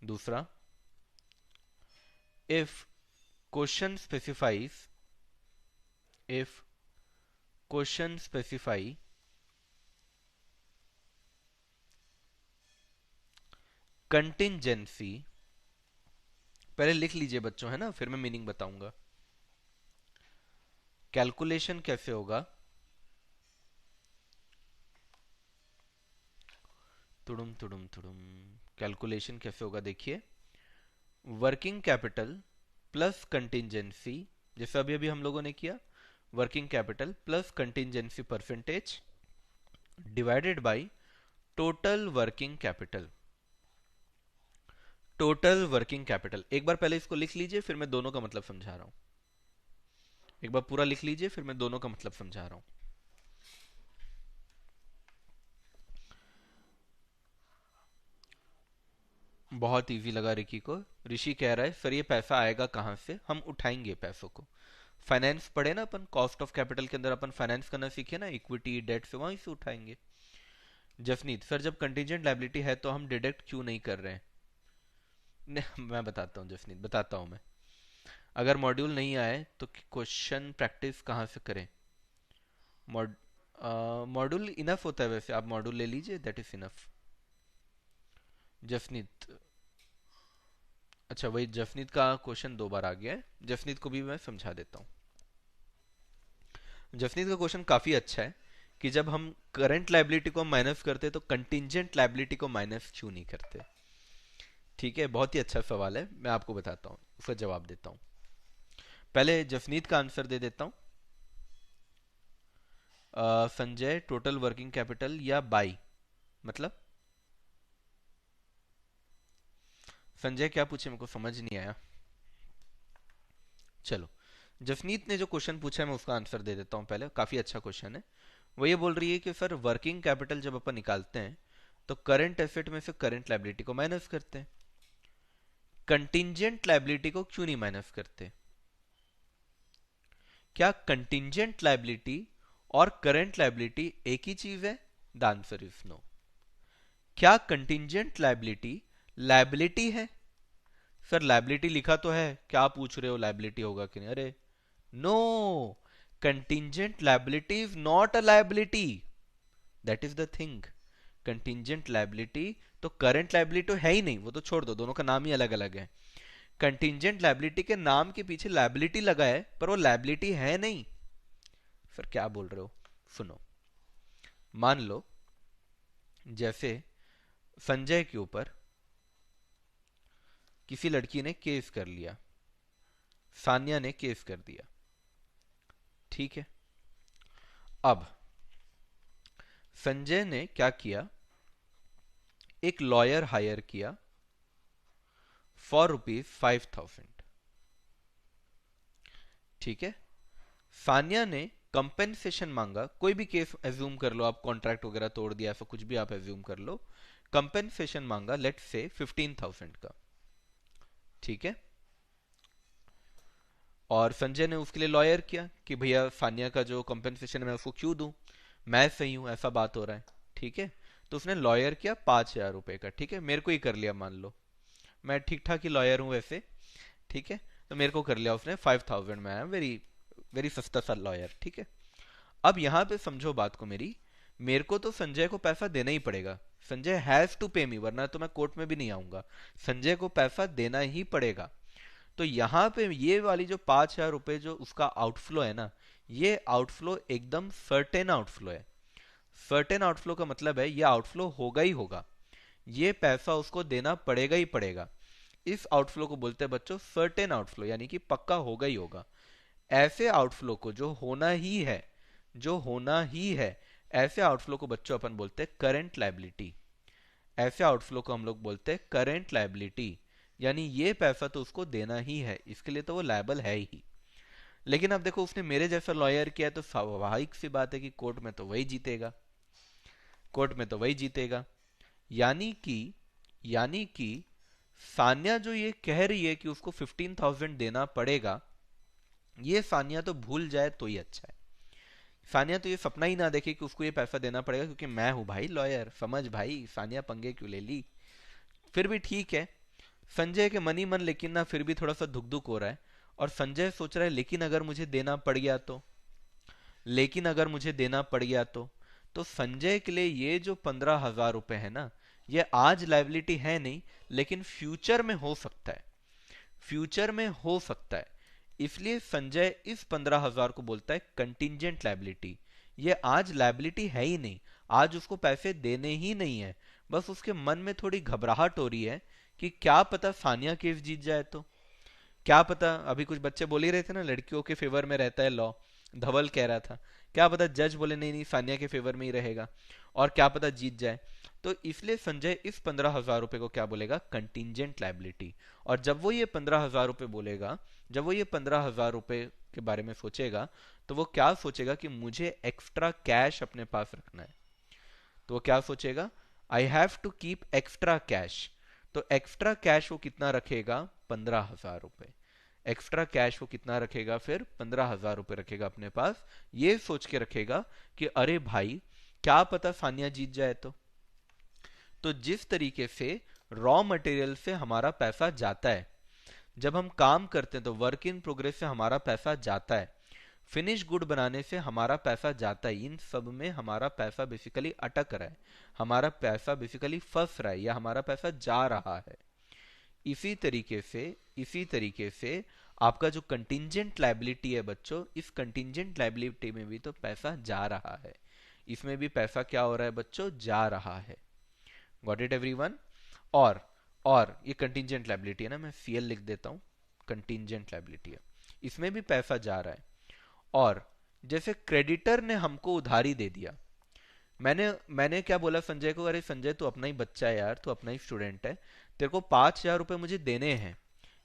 दूसरा, if question specifies, if question specify contingency, पहले लिख लीजिए बच्चों, है ना, फिर मैं मीनिंग बताऊंगा। कैलकुलेशन कैसे होगा? तुड़ुम तुड़ुम तुड़ुम, कैलकुलेशन कैसे होगा देखिए। वर्किंग कैपिटल प्लस कंटिंजेंसी, जैसे अभी अभी हम लोगों ने किया, working capital plus contingency percentage divided by total working capital, total working capital. एक बार पहले इसको लिख लीजिए, फिर मैं दोनों का मतलब समझा रहा हूं। एक बार पूरा लिख लीजिए, फिर मैं दोनों का मतलब समझा रहा हूं। बहुत इजी लगा रिकी को। ऋषि कह रहा है सर ये पैसा आएगा कहां से, हम उठाएंगे पैसों को। फाइनेंस पढ़े ना अपन, कॉस्ट ऑफ कैपिटल के अंदर अपन फाइनेंस करना सीखे ना, इक्विटी डेट से, वहीं से उठाएंगे। जसनीत सर जब कंटीजेंट लायबिलिटी है तो हम डिडक्ट क्यों नहीं कर रहे हैं? मैं बताता हूँ जसनीत, बताता हूँ मैं। अगर मॉड्यूल नहीं आए तो क्वेश्चन प्रैक्टिस कहाँ से करें? मॉड मॉड्यूल इनफ होता है वैसे, आप मॉड्यूल ले लीजिए, दैट इज इनफ। जफनीत, अच्छा वही जफनीत का क्वेश्चन दो बार आ गया है, जफनीत को भी मैं समझा देता हूँ। जफनीत का क्वेश्चन काफी अच्छा है कि जब हम करंट लाइबिलिटी को माइनस करते तो कंटिंजेंट लाइबिलिटी को माइनस क्यों नहीं करते। ठीक है, बहुत ही अच्छा सवाल है, मैं आपको बताता हूँ, उसका जवाब देता हूँ। पहले जफनीत का आंसर दे देता हूँ। संजय टोटल वर्किंग कैपिटल या बाई, मतलब संजय क्या पूछे, मेरे को समझ नहीं आया। चलो, जफनीत ने जो क्वेश्चन पूछा है मैं उसका आंसर दे देता हूँ पहले, काफी अच्छा क्वेश्चन है। वो ये बोल रही है कि सर वर्किंग कैपिटल जब अपन निकालते हैं तो करंट एसेट में से करंट लाइबिलिटी को माइनस करते हैं, कंटिंजेंट लाइबिलिटी को क्यों नहीं माइनस करते। क्या कंटिंजेंट लाइबिलिटी और करंट लाइबिलिटी एक ही चीज है? The answer is no. क्या कंटिंजेंट लाइबिलिटी लाइबिलिटी है? सर लाइबिलिटी लिखा तो है, क्या पूछ रहे हो लाइबिलिटी होगा कि नहीं, अरे no, contingent liability is not a liability, that is the thing. Contingent liability तो करंट लाइबिलिटी तो है ही नहीं, वो तो छोड़ दो, दोनों का नाम ही अलग अलग है। कंटिंजेंट लाइबिलिटी के नाम के पीछे लाइबिलिटी लगा है पर वो लाइबिलिटी है नहीं। फिर क्या बोल रहे हो, सुनो। मान लो जैसे संजय के ऊपर किसी लड़की ने केस कर लिया, सानिया ने केस कर दिया, ठीक है। अब संजय ने क्या किया, एक लॉयर हायर किया फॉर ₹5,000, ठीक है। सानिया ने कंपेंसेशन मांगा, कोई भी केस एज्यूम कर लो आप, कॉन्ट्रैक्ट वगैरह तोड़ दिया, ऐसा कुछ भी आप एज्यूम कर लो। कंपेंसेशन मांगा लेट से 15,000 का, ठीक है। और संजय ने उसके लिए लॉयर किया कि भैया सानिया का जो कंपेंसेशन मैं उसको क्यों दूं, मैं सही हूं, ऐसा बात हो रहा है, ठीक है। तो उसने लॉयर किया 5,000 रुपए का, ठीक है, मेरे को ही कर लिया, मान लो मैं ठीक ठाक ही लॉयर हूं वैसे, ठीक है। तो मेरे को कर लिया उसने 5,000 में, आया वेरी वेरी सस्ता सा लॉयर, ठीक है। अब यहां पे समझो बात को मेरी, मेरे को तो संजय को पैसा देना ही पड़ेगा, संजय हैज टू पे मी, वरना तो मैं कोर्ट में भी नहीं आऊंगा, संजय को पैसा देना ही पड़ेगा। तो यहां पे ये वाली जो 5,000 रुपए जो उसका आउटफ्लो है ना, ये आउटफ्लो एकदम सर्टेन आउटफ्लो है। सर्टेन आउटफ्लो का मतलब है ये आउटफ्लो होगा ही होगा, ये पैसा उसको देना पड़ेगा ही पड़ेगा। इस आउटफ्लो को बोलते हैं बच्चों सर्टेन आउटफ्लो, यानी कि पक्का होगा ही होगा। ऐसे आउटफ्लो को जो होना ही है, जो होना ही है, ऐसे आउटफ्लो को बच्चों अपन बोलते हैं करंट लाइबिलिटी। ऐसे आउटफ्लो को हम लोग बोलते हैं करंट लाइबिलिटी, यानी ये पैसा तो उसको देना ही है, इसके लिए तो वो लायबल है ही। लेकिन अब देखो उसने मेरे जैसा लॉयर किया है, तो स्वाभाविक सी बात है कि कोर्ट में तो वही जीतेगा, कोर्ट में तो वही जीतेगा। यानी कि सानिया जो ये कह रही है कि उसको 15,000 देना पड़ेगा, ये सानिया तो भूल जाए तो ही अच्छा है। सानिया तो ये सपना ही ना देखे कि उसको ये पैसा देना पड़ेगा, क्योंकि मैं हूं भाई लॉयर, समझ भाई, सानिया पंगे क्यों ले ली। फिर भी ठीक है, संजय के मन ही मन लेकिन ना फिर भी थोड़ा सा धुक धुक हो रहा है, और संजय सोच रहा है लेकिन अगर मुझे देना पड़ गया तो, लेकिन अगर मुझे देना पड़ गया तो संजय के लिए ये जो 15,000 रुपए है ना, ये आज लाइबिलिटी है नहीं, लेकिन फ्यूचर में हो सकता है, फ्यूचर में हो सकता है। इसलिए संजय इस 15,000 को बोलता है कंटिंजेंट लाइबिलिटी। ये आज लाइबिलिटी है ही नहीं, आज उसको पैसे देने ही नहीं है, बस उसके मन में थोड़ी घबराहट हो रही है कि क्या पता सानिया केस जीत जाए तो, क्या पता, अभी कुछ बच्चे बोल ही रहे थे ना लड़कियों के फेवर में रहता है लॉ, धवल कह रहा था, क्या पता जज बोले नहीं नहीं सानिया के फेवर में ही रहेगा, और क्या पता जीत जाए। तो इसलिए संजय इस 15,000 रुपए को क्या बोलेगा, कंटिंजेंट लाइबिलिटी। और जब वो ये 15,000 रुपए बोलेगा, जब वो ये 15,000 रुपए के बारे में सोचेगा, तो वो क्या सोचेगा कि मुझे एक्स्ट्रा कैश अपने पास रखना है। तो वो क्या सोचेगा, I have to keep extra cash. तो एक्स्ट्रा कैश वो कितना रखेगा, 15,000 रुपए। एक्स्ट्रा कैश वो कितना रखेगा, फिर 15,000 रुपए रखेगा अपने पास, ये सोच के रखेगा कि अरे भाई क्या पता सानिया जीत जाए तो जिस तरीके से रॉ मटेरियल से हमारा पैसा जाता है, जब हम काम करते हैं तो वर्क इन प्रोग्रेस से हमारा पैसा जाता है, फिनिश गुड बनाने से हमारा पैसा जाता है, इन सब में हमारा पैसा बेसिकली अटक रहा है, हमारा पैसा बेसिकली फंस रहा है या हमारा पैसा जा रहा है। इसी तरीके से इसी तरीके से आपका जो कंटिंजेंट लायबिलिटी है बच्चों, इस कंटिंजेंट लायबिलिटी में भी तो पैसा जा रहा है, इसमें भी पैसा क्या हो रहा है बच्चों, जा रहा है। Got it everyone? और ये कंटिंजेंट लायबिलिटी है ना, मैं सीएल लिख देता हूं, कंटिंजेंट लायबिलिटी है, इसमें भी पैसा जा रहा है। और जैसे क्रेडिटर ने हमको उधारी दे दिया, मैंने मैंने क्या बोला संजय को, अरे संजय तू अपना ही बच्चा है यार, तू अपना ही स्टूडेंट है, तेरे को 5,000 रुपये मुझे देने हैं,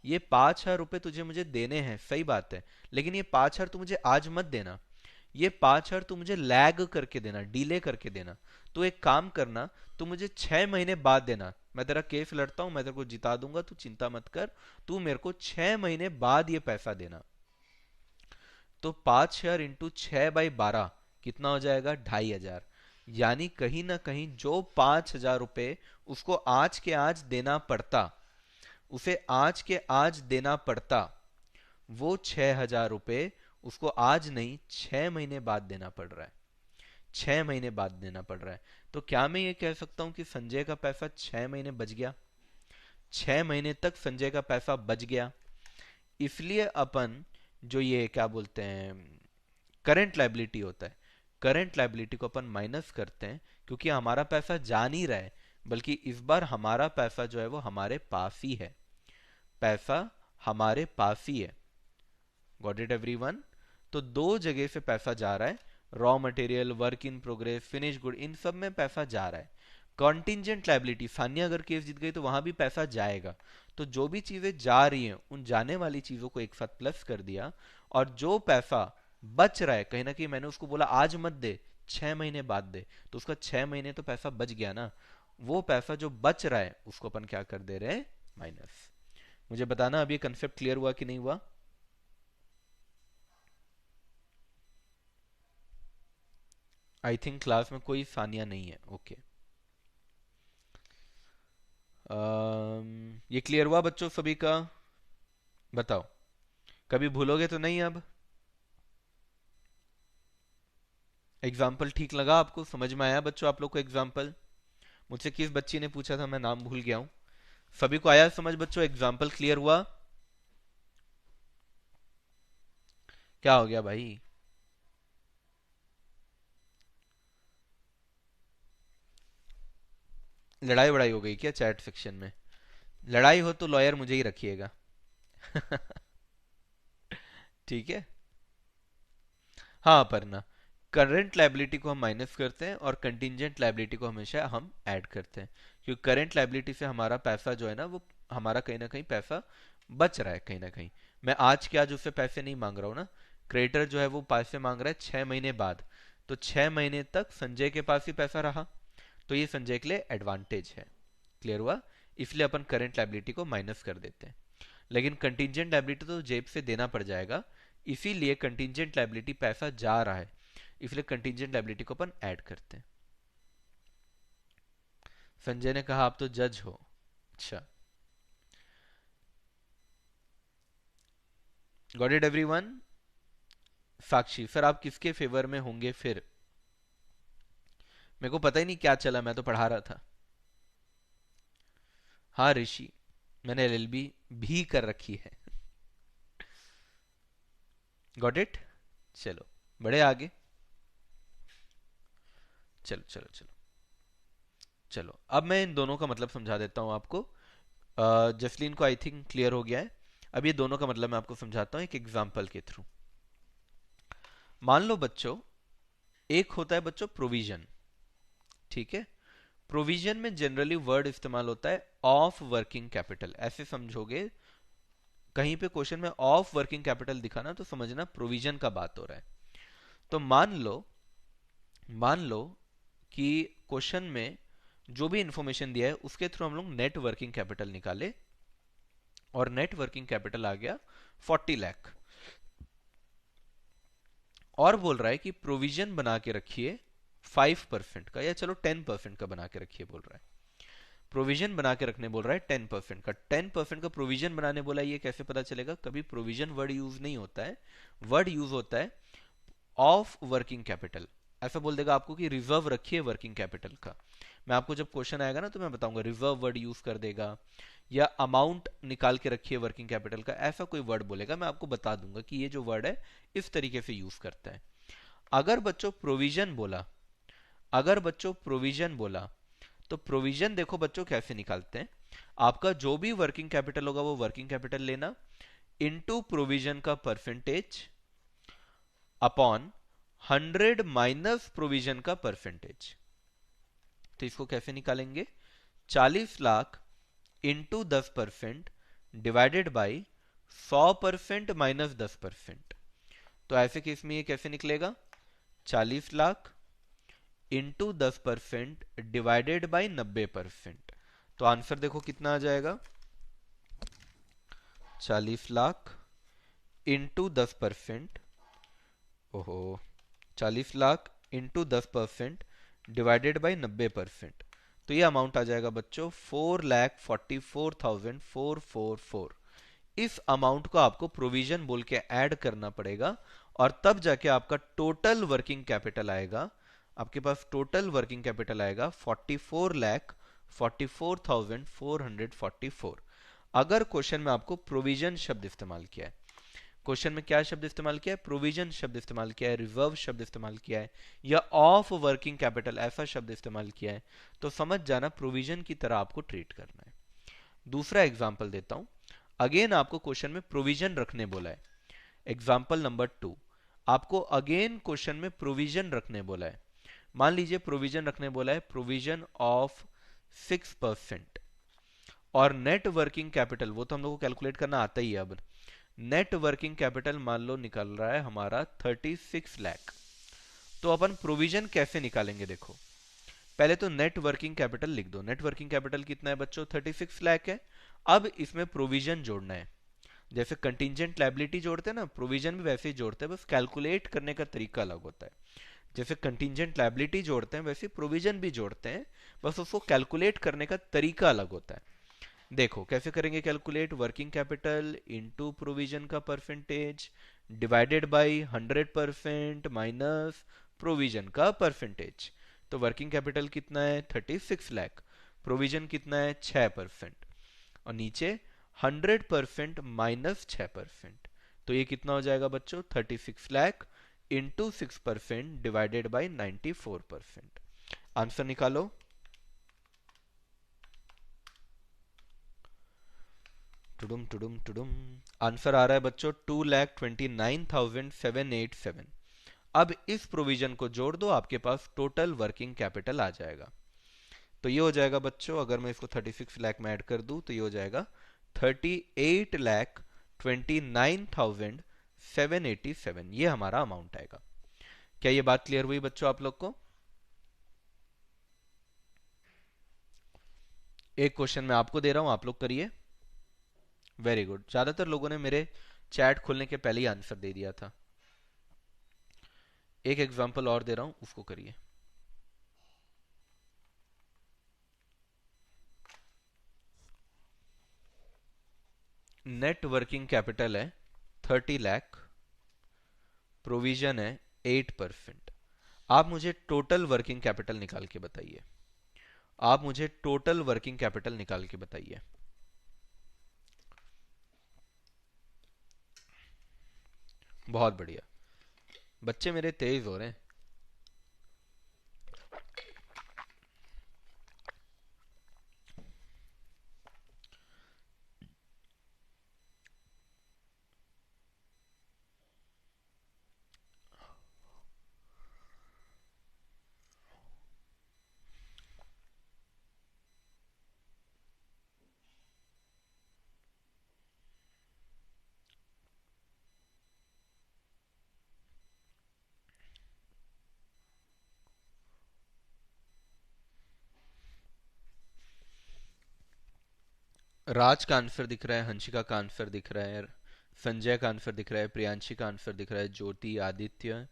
ये 5,000 रुपये तुझे मुझे देने हैं, सही बात है, लेकिन ये 5,000 तू मुझे आज मत देना, ये 5,000 तू मुझे लैग करके देना, डिले करके देना। तो एक काम करना, तू मुझे 6 महीने बाद देना, मैं तेरा केस लड़ता हूं, मैं तेरे को जिता दूंगा, तू चिंता मत कर, तू मेरे को 6 महीने बाद ये पैसा देना। तो 5,000 इंटू 6/12 कितना हो जाएगा, 2,500। यानी कहीं ना कहीं जो 5,000 रुपये उसको आज के आज देना पड़ता, उसे आज के आज देना पड़ता, वो 6,000 रुपये उसको आज नहीं 6 महीने बाद देना पड़ रहा है, 6 महीने बाद देना पड़ रहा है। तो क्या मैं ये कह सकता हूं कि संजय का पैसा 6 महीने बच गया, 6 महीने तक संजय का पैसा बच गया। इसलिए अपन जो ये क्या बोलते हैं करंट लायबिलिटी होता है, करंट लायबिलिटी को अपन माइनस करते हैं, क्योंकि हमारा पैसा जा नहीं रहा है, बल्कि इस बार हमारा पैसा जो है वो हमारे पास ही है, पैसा हमारे पास ही है। Got it everyone? तो दो जगह से पैसा जा रहा है, raw material, work in progress, finish good, इन सब में पैसा जा रहा है। कॉन्टिंजेंट लायबिलिटी, सानिया अगर केस जीत गई तो वहां भी पैसा जाएगा। तो जो भी चीजें जा रही हैं उन जाने वाली चीजों को एक साथ प्लस कर दिया, और जो पैसा बच रहा है, कहीं ना कहीं मैंने उसको बोला आज मत दे, 6 महीने बाद दे, तो उसका 6 महीने तो पैसा बच गया ना, वो पैसा जो बच रहा है उसको अपन क्या कर दे रहे हैं, माइनस। मुझे बताना अब ये कंसेप्ट क्लियर हुआ कि नहीं हुआ? आई थिंक क्लास में कोई सानिया नहीं है, ओके। ये क्लियर हुआ बच्चों सभी का? बताओ, कभी भूलोगे तो नहीं अब? एग्जाम्पल ठीक लगा आपको, समझ में आया बच्चों आप लोग को एग्जाम्पल? मुझसे किस बच्ची ने पूछा था, मैं नाम भूल गया हूं। सभी को आया समझ बच्चों, एग्जाम्पल क्लियर हुआ? क्या हो गया भाई? लड़ाई वड़ाई हो गई क्या चैट सेक्शन में? लड़ाई हो तो लॉयर मुझे ही रखिएगा। ठीक है। हाँ अपर्णा, करंट लायबिलिटी को हम माइनस करते हैं और कंटिंजेंट लायबिलिटी को हमेशा हम ऐड करते हैं, क्योंकि करंट लायबिलिटी से हमारा पैसा जो है ना वो हमारा कहीं ना कहीं पैसा बच रहा है, कहीं ना कहीं। मैं आज के आज उससे पैसे नहीं मांग रहा हूँ ना, क्रेडिटर जो है वो पैसे मांग रहा है 6 महीने बाद, तो 6 महीने तक संजय के पास ही पैसा रहा, तो ये संजय के लिए एडवांटेज है। क्लियर हुआ? इसलिए अपन करंट लायबिलिटी को माइनस कर देते हैं, लेकिन कंटिंजेंट लायबिलिटी तो जेब से देना पड़ जाएगा, इसीलिए कंटिंजेंट लायबिलिटी पैसा जा रहा है, इसलिए कंटिंजेंट लायबिलिटी को अपन ऐड करते हैं। संजय ने कहा आप तो जज हो। अच्छा, got it everyone? Sakshi sir आप किसके फेवर में होंगे फिर? मेरे को पता ही नहीं क्या चला, मैं तो पढ़ा रहा था। हाँ ऋषि, मैंने एलएलबी भी कर रखी है। Got it? चलो बड़े आगे, चलो चलो चलो चलो, अब मैं इन दोनों का मतलब समझा देता हूं आपको। जसलीन को आई थिंक क्लियर हो गया है। अब ये दोनों का मतलब मैं आपको समझाता हूं एक एग्जांपल के थ्रू। मान लो बच्चों, एक होता है बच्चों प्रोविजन, ठीक है? प्रोविजन में जनरली वर्ड इस्तेमाल होता है ऑफ वर्किंग कैपिटल, ऐसे समझोगे, कहीं पे क्वेश्चन में ऑफ वर्किंग कैपिटल दिखाना तो समझना प्रोविजन का बात हो रहा है। तो मान लो कि क्वेश्चन में जो भी इंफॉर्मेशन दिया है उसके थ्रू हम लोग नेट वर्किंग कैपिटल निकाले, और नेट वर्किंग कैपिटल आ गया 40 लाख, और बोल रहा है कि प्रोविजन बना के रखिए 5% का, या चलो 10% का बना के रखिए, बोल रहा है प्रोविजन बना के रखने बोल रहा है 10% का। 10% का प्रोविजन बनाने बोला है, ये कैसे पता चलेगा? कभी प्रोविजन वर्ड यूज नहीं होता है, वर्ड यूज होता है ऑफ वर्किंग कैपिटल, ऐसा बोल देगा आपको कि रिजर्व रखिए वर्किंग कैपिटल का। मैं आपको जब क्वेश्चन आएगा ना तो मैं बताऊंगा, रिजर्व वर्ड यूज कर देगा या अमाउंट निकाल के रखिए वर्किंग कैपिटल का, ऐसा कोई वर्ड बोलेगा, मैं आपको बता दूंगा कि ये जो वर्ड है इस तरीके से यूज करता है। अगर बच्चों प्रोविजन बोला, अगर बच्चों प्रोविजन बोला, तो प्रोविजन देखो बच्चों कैसे निकालते हैं। आपका जो भी वर्किंग कैपिटल होगा वो वर्किंग कैपिटल लेना, इनटू प्रोविजन का परसेंटेज अपॉन 100 माइनस प्रोविजन का परसेंटेज। तो इसको कैसे निकालेंगे, 40 lakh into 10% divided by 100% minus 10%। तो ऐसे केस में ये कैसे निकलेगा, 40 लाख इंटू 10% डिवाइडेड बाई 90%। तो आंसर देखो कितना आ जाएगा, 40 लाख इंटू 10%, ओहो, 40 लाख इंटू 10% डिवाइडेड बाई 90%। तो ये अमाउंट आ जाएगा बच्चों 4,44,444। इस अमाउंट को आपको प्रोविजन बोल के ऐड करना पड़ेगा और तब जाके आपका टोटल वर्किंग कैपिटल आएगा। आपके पास टोटल वर्किंग कैपिटल आएगा 44,44,444। अगर क्वेश्चन में आपको प्रोविजन शब्द इस्तेमाल किया है, क्वेश्चन में क्या शब्द इस्तेमाल किया है, प्रोविजन शब्द इस्तेमाल किया है, रिजर्व शब्द इस्तेमाल किया है, या ऑफ वर्किंग कैपिटल ऐसा शब्द इस्तेमाल किया है, तो समझ जाना प्रोविजन की तरह आपको ट्रीट करना है। दूसरा एग्जाम्पल देता हूं। अगेन आपको क्वेश्चन में प्रोविजन रखने बोला है। एग्जाम्पल नंबर 2, आपको अगेन क्वेश्चन में प्रोविजन रखने बोला है। मान लीजिए प्रोविजन रखने बोला है, प्रोविजन ऑफ 6%, और नेट वर्किंग कैपिटल वो तो हम लोग को कैलकुलेट करना आता ही है। अब नेट वर्किंग कैपिटल मान लो निकल रहा है हमारा 36 लाख। तो अपन प्रोविजन कैसे निकालेंगे, देखो पहले तो नेट वर्किंग कैपिटल लिख दो। नेट वर्किंग कैपिटल कितना है बच्चों, 36 लाख है। अब इसमें प्रोविजन जोड़ना है, जैसे कंटिजेंट लायबिलिटी जोड़ते हैं ना, प्रोविजन भी वैसे ही जोड़ते हैं, बस कैलकुलेट करने का तरीका अलग होता है। जैसे कंटिजेंट लायबिलिटी जोड़ते हैं वैसे प्रोविजन भी जोड़ते हैं, बस उसको कैलकुलेट करने का तरीका अलग होता है। देखो कैसे करेंगे calculate, working capital into provision का percentage divided by 100% minus provision का परसेंटेज। तो वर्किंग कैपिटल कितना है 36 लाख, प्रोविजन कितना है 6%, और नीचे 100% माइनस 6%। तो ये कितना हो जाएगा बच्चों, 36 lakh into 6% divided by 94%। Answer निकालो। टुडुम टुडुम टुडुम, आंसर आ रहा है बच्चों 2,29,787। अब इस प्रोविजन को जोड़ दो, आपके पास टोटल वर्किंग कैपिटल आ जाएगा। तो ये हो जाएगा बच्चों, अगर मैं इसको 36 लाख में ऐड कर दूं तो ये हो जाएगा 38,29,787। ये हमारा अमाउंट आएगा। क्या ये बात क्लियर हुई बच्चों आप लोग को? एक क्वेश्चन मैं आपको दे रहा हूं, आप लोग करिए। वेरी गुड, ज्यादातर लोगों ने मेरे चैट खोलने के पहले ही आंसर दे दिया था। एक एग्जांपल और दे रहा हूं, उसको करिए। नेट वर्किंग कैपिटल है 30 लाख, प्रोविजन है 8%। आप मुझे टोटल वर्किंग कैपिटल निकाल के बताइए। आप मुझे टोटल वर्किंग कैपिटल निकाल के बताइए। बहुत बढ़िया, बच्चे मेरे तेज हो रहे हैं। राज का आंसर दिख रहा है, हंसिका का आंसर दिख रहा है, संजय का आंसर दिख रहा है, प्रियांशी का आंसर दिख रहा है, ज्योति, आदित्य,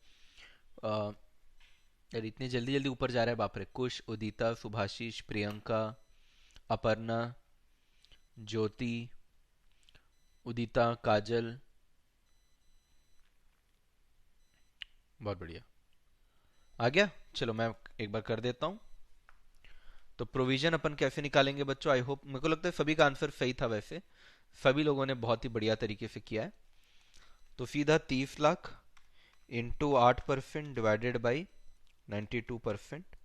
यार इतनी जल्दी जल्दी ऊपर जा रहा है, बाप रे। कुश, उदिता, सुभाषिश, प्रियंका, अपर्णा, ज्योति, उदिता, काजल, बहुत बढ़िया। आ गया। चलो मैं एक बार कर देता हूँ। तो प्रोविजन अपन कैसे निकालेंगे बच्चों, आई होप, मेरे को लगता है सभी का आंसर सही था वैसे। सभी लोगों ने बहुत ही बढ़िया तरीके से किया है। तो सीधा 30 लाख इंटू 8% डिवाइडेड बाई 92%।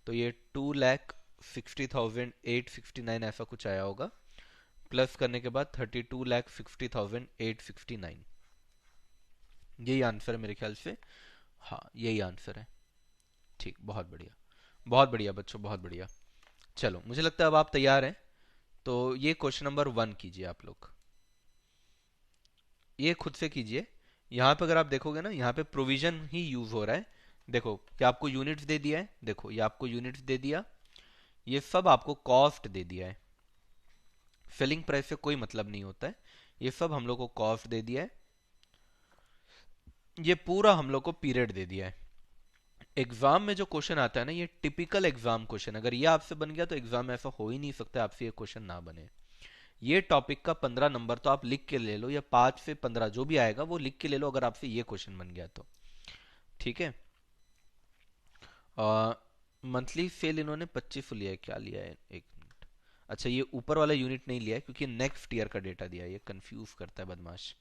तो ये 2,60,869 ऐसा कुछ आया होगा। प्लस करने के बाद 32,60,869। यही आंसर है मेरे ख्याल से। हाँ यही आंसर है। ठीक, बहुत बढ़िया। बहुत बढ़िया बच्चों, बहुत बढ़िया। चलो मुझे लगता है अब आप तैयार हैं। तो ये क्वेश्चन नंबर 1 कीजिए आप लोग। ये खुद से कीजिए। यहाँ पे अगर आप देखोगे ना, यहाँ पे प्रोविजन ही यूज हो रहा है। देखो क्या आपको यूनिट्स दे दिया है, देखो ये आपको यूनिट्स दे दिया। ये सब आपको कॉस्ट दे दिया है। सेलिंग प्राइस से कोई मतलब नहीं होता है। ये सब हम लोग को कॉस्ट दे दिया है। ये पूरा हम लोग को पीरियड दे दिया है। एग्जाम में जो क्वेश्चन आता है ना, ये टिपिकल एग्जाम क्वेश्चन, अगर ये आपसे बन गया तो एग्जाम में ऐसा हो ही नहीं सकता आपसे ये क्वेश्चन ना बने। ये टॉपिक का 15 नंबर तो आप लिख के ले लो, या 5 से 15 जो भी आएगा वो लिख के ले लो, अगर आपसे ये क्वेश्चन बन गया तो। ठीक है। मंथली सेल इन्होंने 25 लिया है, क्या लिया है, एक मिनट। अच्छा ये ऊपर वाला यूनिट नहीं लिया है क्योंकि नेक्स्ट ईयर का डेटा दिया है, ये कंफ्यूज करता है बदमाश।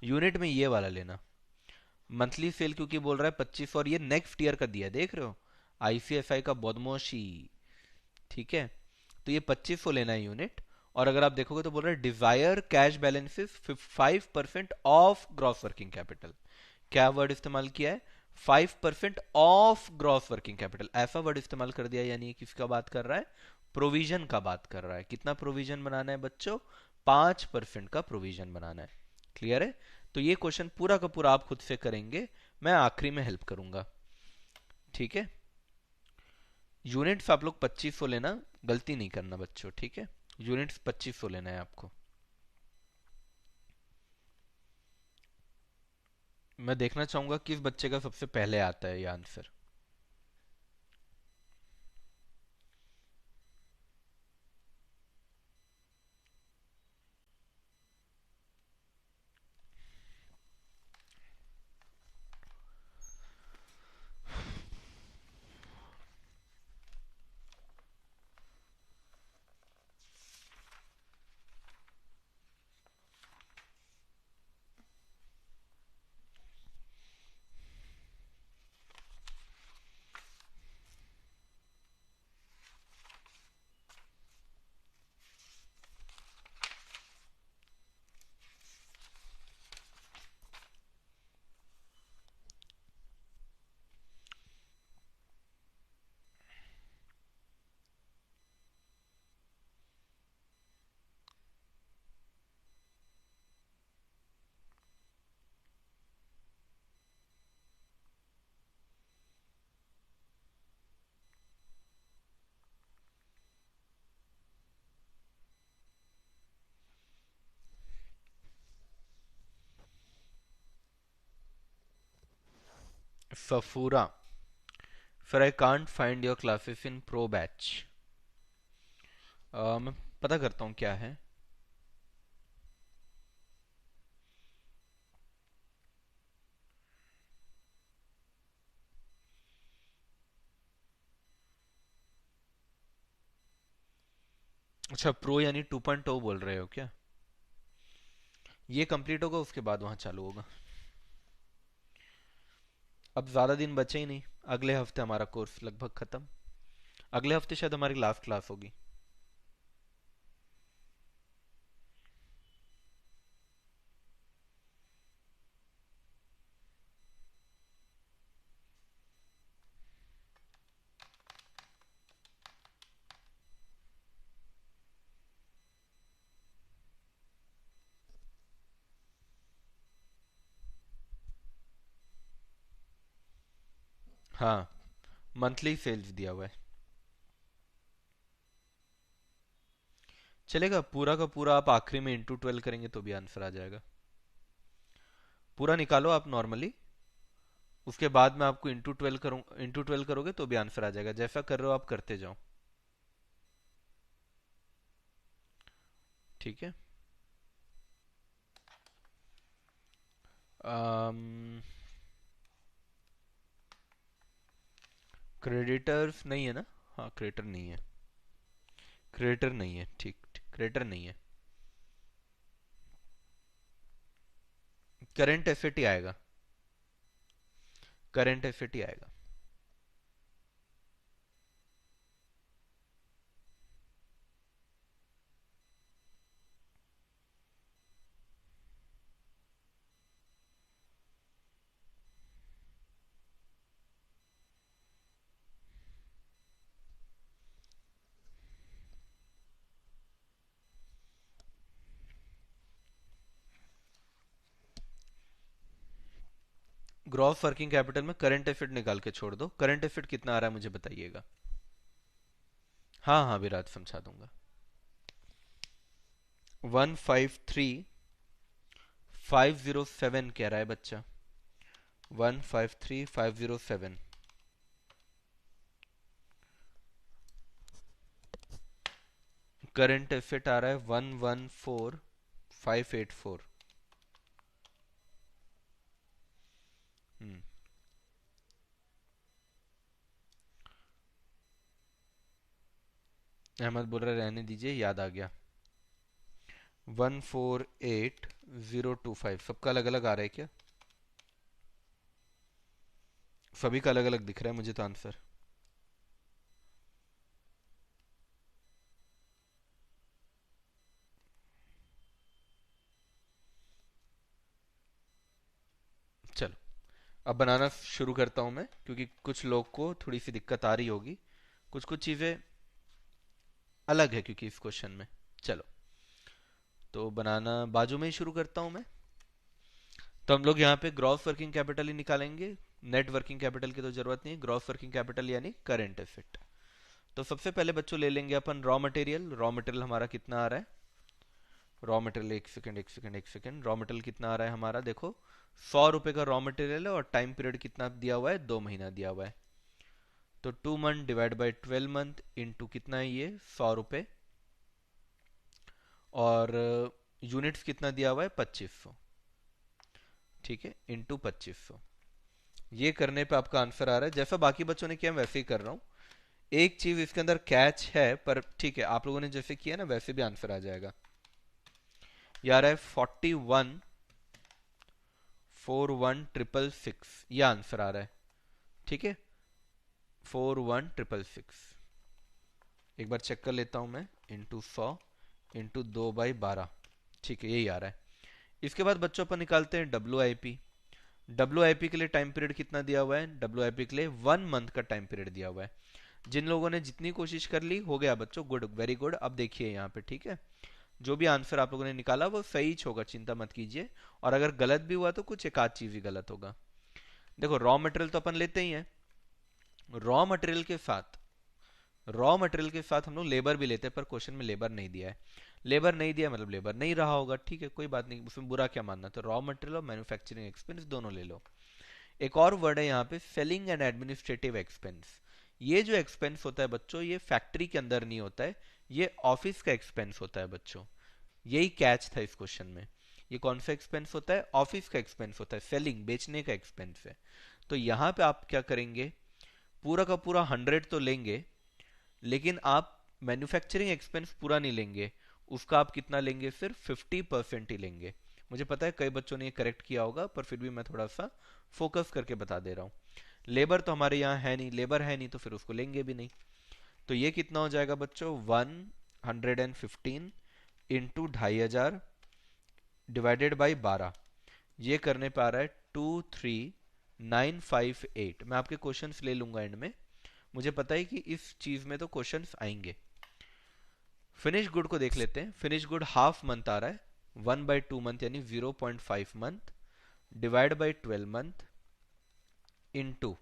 यूनिट में ये वाला लेना। मंथली सेल क्योंकि बोल रहा है 25, और ये नेक्स्ट ईयर का दिया है, देख रहे हो, आईसीएसआई का बदमाशी। ठीक है। तो ये 25 लेना है यूनिट। और अगर आप देखोगे तो बोल रहा है desire cash balances 5% of gross working capital. क्या वर्ड इस्तेमाल किया है, 5% ऑफ ग्रॉस वर्किंग कैपिटल, ऐसा वर्ड इस्तेमाल कर दिया। यानी ये किसका बात कर रहा है, प्रोविजन का बात कर रहा है। कितना प्रोविजन बनाना है बच्चों, 5% का प्रोविजन बनाना है। क्लियर है। तो ये क्वेश्चन पूरा का पूरा आप खुद से करेंगे, मैं आखिरी में हेल्प करूंगा। ठीक है। यूनिट्स आप लोग 2500 लेना, गलती नहीं करना बच्चों, ठीक है। यूनिट्स 2500 लेना है आपको। मैं देखना चाहूंगा किस बच्चे का सबसे पहले आता है ये आंसर। सफूरा। फिर I can't find your classes in pro batch. मैं पता करता हूँ क्या है। अच्छा प्रो यानी 2.0 बोल रहे हो क्या। ये कंप्लीट होगा उसके बाद वहां चालू होगा। अब ज्यादा दिन बचे ही नहीं। अगले हफ्ते हमारा कोर्स लगभग खत्म। अगले हफ्ते शायद हमारी लास्ट क्लास होगी। हाँ मंथली सेल्स दिया हुआ है। चलेगा, पूरा का पूरा आप आखिरी में इंटू 12 करेंगे तो भी आंसर आ जाएगा। पूरा निकालो आप नॉर्मली, उसके बाद मैं आपको इंटू 12 करूँ, इंटू 12 करोगे तो भी आंसर आ जाएगा। जैसा कर रहे हो आप करते जाओ। ठीक है। अम, क्रेडिटर्स नहीं है ना? हाँ, क्रेडिटर नहीं है। क्रेडिटर नहीं है, ठीक ठीक, क्रेडिटर नहीं है। करंट एसेट ही आएगा। करंट एसेट ही आएगा। ग्रॉस वर्किंग कैपिटल में करंट एसेट निकाल के छोड़ दो। करंट एसेट कितना आ रहा है मुझे बताइएगा। हाँ हाँ विराट, समझा दूंगा। 153507 कह रहा है बच्चा। 153507। करंट एसेट आ रहा है 114584। हम्म। अहमद बोल रहा है रहने दीजिए, याद आ गया। 148025 सबका अलग अलग आ रहा है क्या? सभी का अलग अलग दिख रहा है मुझे तो आंसर। चलो, अब बनाना शुरू करता हूं मैं, क्योंकि कुछ लोग को थोड़ी सी दिक्कत आ रही होगी। कुछ कुछ चीजें अलग है क्योंकि इस क्वेश्चन में। चलो, तो बनाना बाजू में ही शुरू करता हूं मैं। तो हम लोग यहाँ पे ग्रॉस वर्किंग कैपिटल ही निकालेंगे। नेट वर्किंग कैपिटल की तो जरूरत नहीं है। ग्रॉस वर्किंग कैपिटल यानी करंट एसेट। तो सबसे पहले बच्चों ले लेंगे अपन रॉ मटेरियल। रॉ मटेरियल हमारा कितना आ रहा है? रॉ मटेरियल, एक सेकंड एक सेकंड एक सेकंड, रॉ मटेरियल कितना आ रहा है हमारा? देखो, 100 रुपए का रॉ मटेरियल है और टाइम पीरियड कितना दिया हुआ है? 2 महीना दिया हुआ है। तो 2 month divide by 12 month into कितना है ये? 100 रुपए। और यूनिट्स कितना दिया हुआ है? 2500। ठीक है, इंटू 2500। ये करने पे आपका आंसर आ रहा है, जैसा बाकी बच्चों ने किया मैं वैसे ही कर रहा हूँ। एक चीज इसके अंदर कैच है, पर ठीक है, आप लोगों ने जैसे किया ना वैसे भी आंसर आ जाएगा। ये आ रहा है 41,41,666, ये आंसर आ रहा है। ठीक है, 41,666। एक बार चेक कर लेता हूं मैं। Into 100 into 2/12। ठीक है, यही आ रहा है। इसके बाद बच्चों पर निकालते हैं WIP। WIP के लिए टाइम पीरियड कितना दिया हुआ है? WIP के लिए 1 मंथ का टाइम पीरियड दिया हुआ है। जिन लोगों ने जितनी कोशिश कर ली हो गया बच्चों, गुड, वेरी गुड। अब देखिए यहाँ पे, ठीक है, जो भी आंसर आप लोगों ने निकाला वो सही होगा, चिंता मत कीजिए। और अगर गलत भी हुआ तो कुछ एक आध चीज ही गलत होगा। देखो, रॉ मटेरियल तो अपन लेते ही हैं। रॉ मटेरियल के साथ रॉ मटेरियल के साथ हम लोग लेबर भी लेते हैं, पर क्वेश्चन में लेबर नहीं दिया है। लेबर नहीं दिया मतलब लेबर नहीं रहा होगा, ठीक है, कोई बात नहीं, उसमें बुरा क्या मानना। तो रॉ मटेरियल और मैन्युफैक्चरिंग एक्सपेंस दोनों ले लो। एक और वर्ड है यहाँ पे, सेलिंग एंड एडमिनिस्ट्रेटिव एक्सपेंस। ये जो एक्सपेंस होता है बच्चों, ये फैक्ट्री के अंदर नहीं होता है, ये ऑफिस का एक्सपेंस होता है बच्चों। यही कैच था इस क्वेश्चन में। ये कौन सा एक्सपेंस होता है? ऑफिस का एक्सपेंस होता है, सेलिंग, बेचने का एक्सपेंस है। तो यहाँ पे आप क्या करेंगे, पूरा का पूरा 100 तो लेंगे, लेकिन आप मैन्युफैक्चरिंग एक्सपेंस पूरा नहीं लेंगे। उसका आप कितना लेंगे? सिर्फ 50% ही लेंगे। मुझे पता है कई बच्चों ने ये करेक्ट किया होगा, पर फिर भी मैं थोड़ा सा फोकस करके बता दे रहा हूँ। लेबर तो हमारे यहाँ है नहीं, लेबर है नहीं, तो फिर उसको लेंगे भी नहीं। तो ये कितना हो जाएगा बच्चों? 115 इंटू 2500 डिवाइडेड बाई 12। ये करने पे आ रहा है 23958। मैं आपके क्वेश्चंस ले लूंगा एंड में। मुझे पता है कि इस चीज में तो क्वेश्चंस आएंगे। फिनिश गुड को देख लेते हैं। फिनिश गुड हाफ मंथ आ रहा है, 1/2 मंथ यानी 0.5 month divide by 12 month into,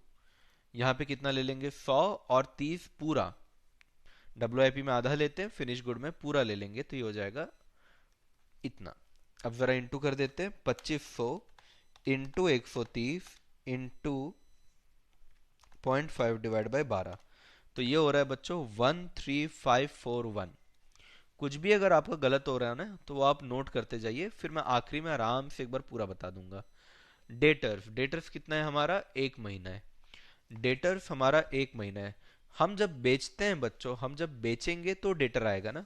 यहाँ पे कितना ले लेंगे? 100 और 30 पूरा। WIP में आधा लेते हैं, फिनिश गुड में पूरा ले लेंगे, तो ये हो जाएगा इतना। अब जरा इंटू कर देते हैं, 2500 इंटू 130 इंटू 0.5 डिवाइड बाई 12। तो ये हो रहा है बच्चों 13541। कुछ भी अगर आपका गलत हो रहा है ना, तो वो आप नोट करते जाइए, फिर मैं आखिरी में आराम से एक बार पूरा बता दूंगा। डेटर्स, डेटर्स कितना है हमारा? 1 महीना है। डेटर्स हमारा 1 महीना है। हम जब बेचते हैं बच्चों, हम जब बेचेंगे तो डेटर आएगा ना,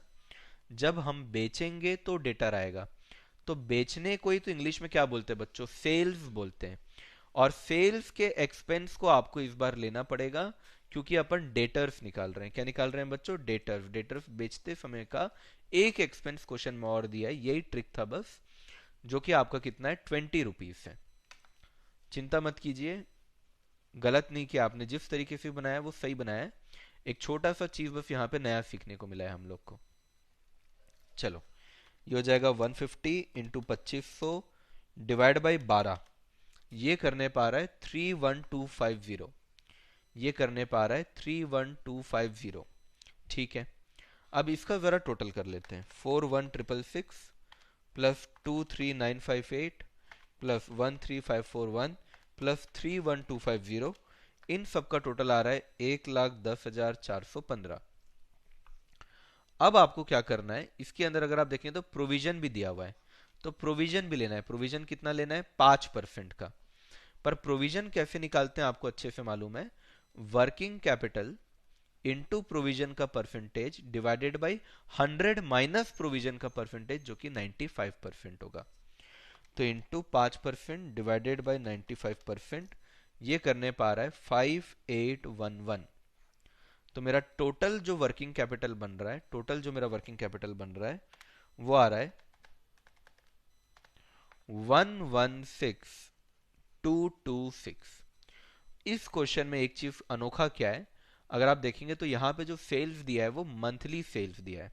जब हम बेचेंगे तो डेटर आएगा। तो बेचने को ही तो इंग्लिश में क्या बोलते हैं बच्चों, सेल्स बोलते हैं। और सेल्स के एक्सपेंस को आपको इस बार लेना पड़ेगा, क्योंकि अपन डेटर्स निकाल रहे हैं। क्या निकाल रहे हैं बच्चों, डेटर्स। डेटर्स बेचते समय का एक एक्सपेंस क्वेश्चन में और दिया है, यही ट्रिक था बस, जो कि आपका कितना है, 20 रुपीज है। चिंता मत कीजिए, गलत नहीं किया आपने, जिस तरीके से बनाया वो सही बनाया है। एक छोटा सा चीज बस यहाँ पे नया सीखने को मिला है हम लोग को। चलो, ये हो जाएगा 150 इंटू 2500 डिवाइड बाई 12। ये करने पा रहा है 31250। ये करने पा रहा है 31250। ठीक है, अब इसका जरा टोटल कर लेते हैं। 41666 प्लस 23958 प्लस 13541 प्लस 31250, इन सब का टोटल आ रहा है 1,10,415। अब आपको क्या करना है, इसके अंदर अगर आप देखें तो प्रोविजन भी दिया हुआ है, तो प्रोविजन भी लेना है। प्रोविजन कितना लेना है, 5% का। पर प्रोविजन कैसे निकालते हैं आपको अच्छे से मालूम है, वर्किंग कैपिटल इनटू प्रोविजन का percentage divided by 100 minus provision का परसेंटेज, जो कि 95% होगा। तो इनटू 5% डिवाइडेड बाय 95%, ये करने पा रहा है 5811। तो मेरा टोटल जो वर्किंग कैपिटल बन रहा है, टोटल जो मेरा वर्किंग कैपिटल बन रहा है, वो आ रहा है 116226। इस क्वेश्चन में एक चीज अनोखा क्या है, अगर आप देखेंगे तो यहां पे जो सेल्स दिया है वो मंथली सेल्स दिया है।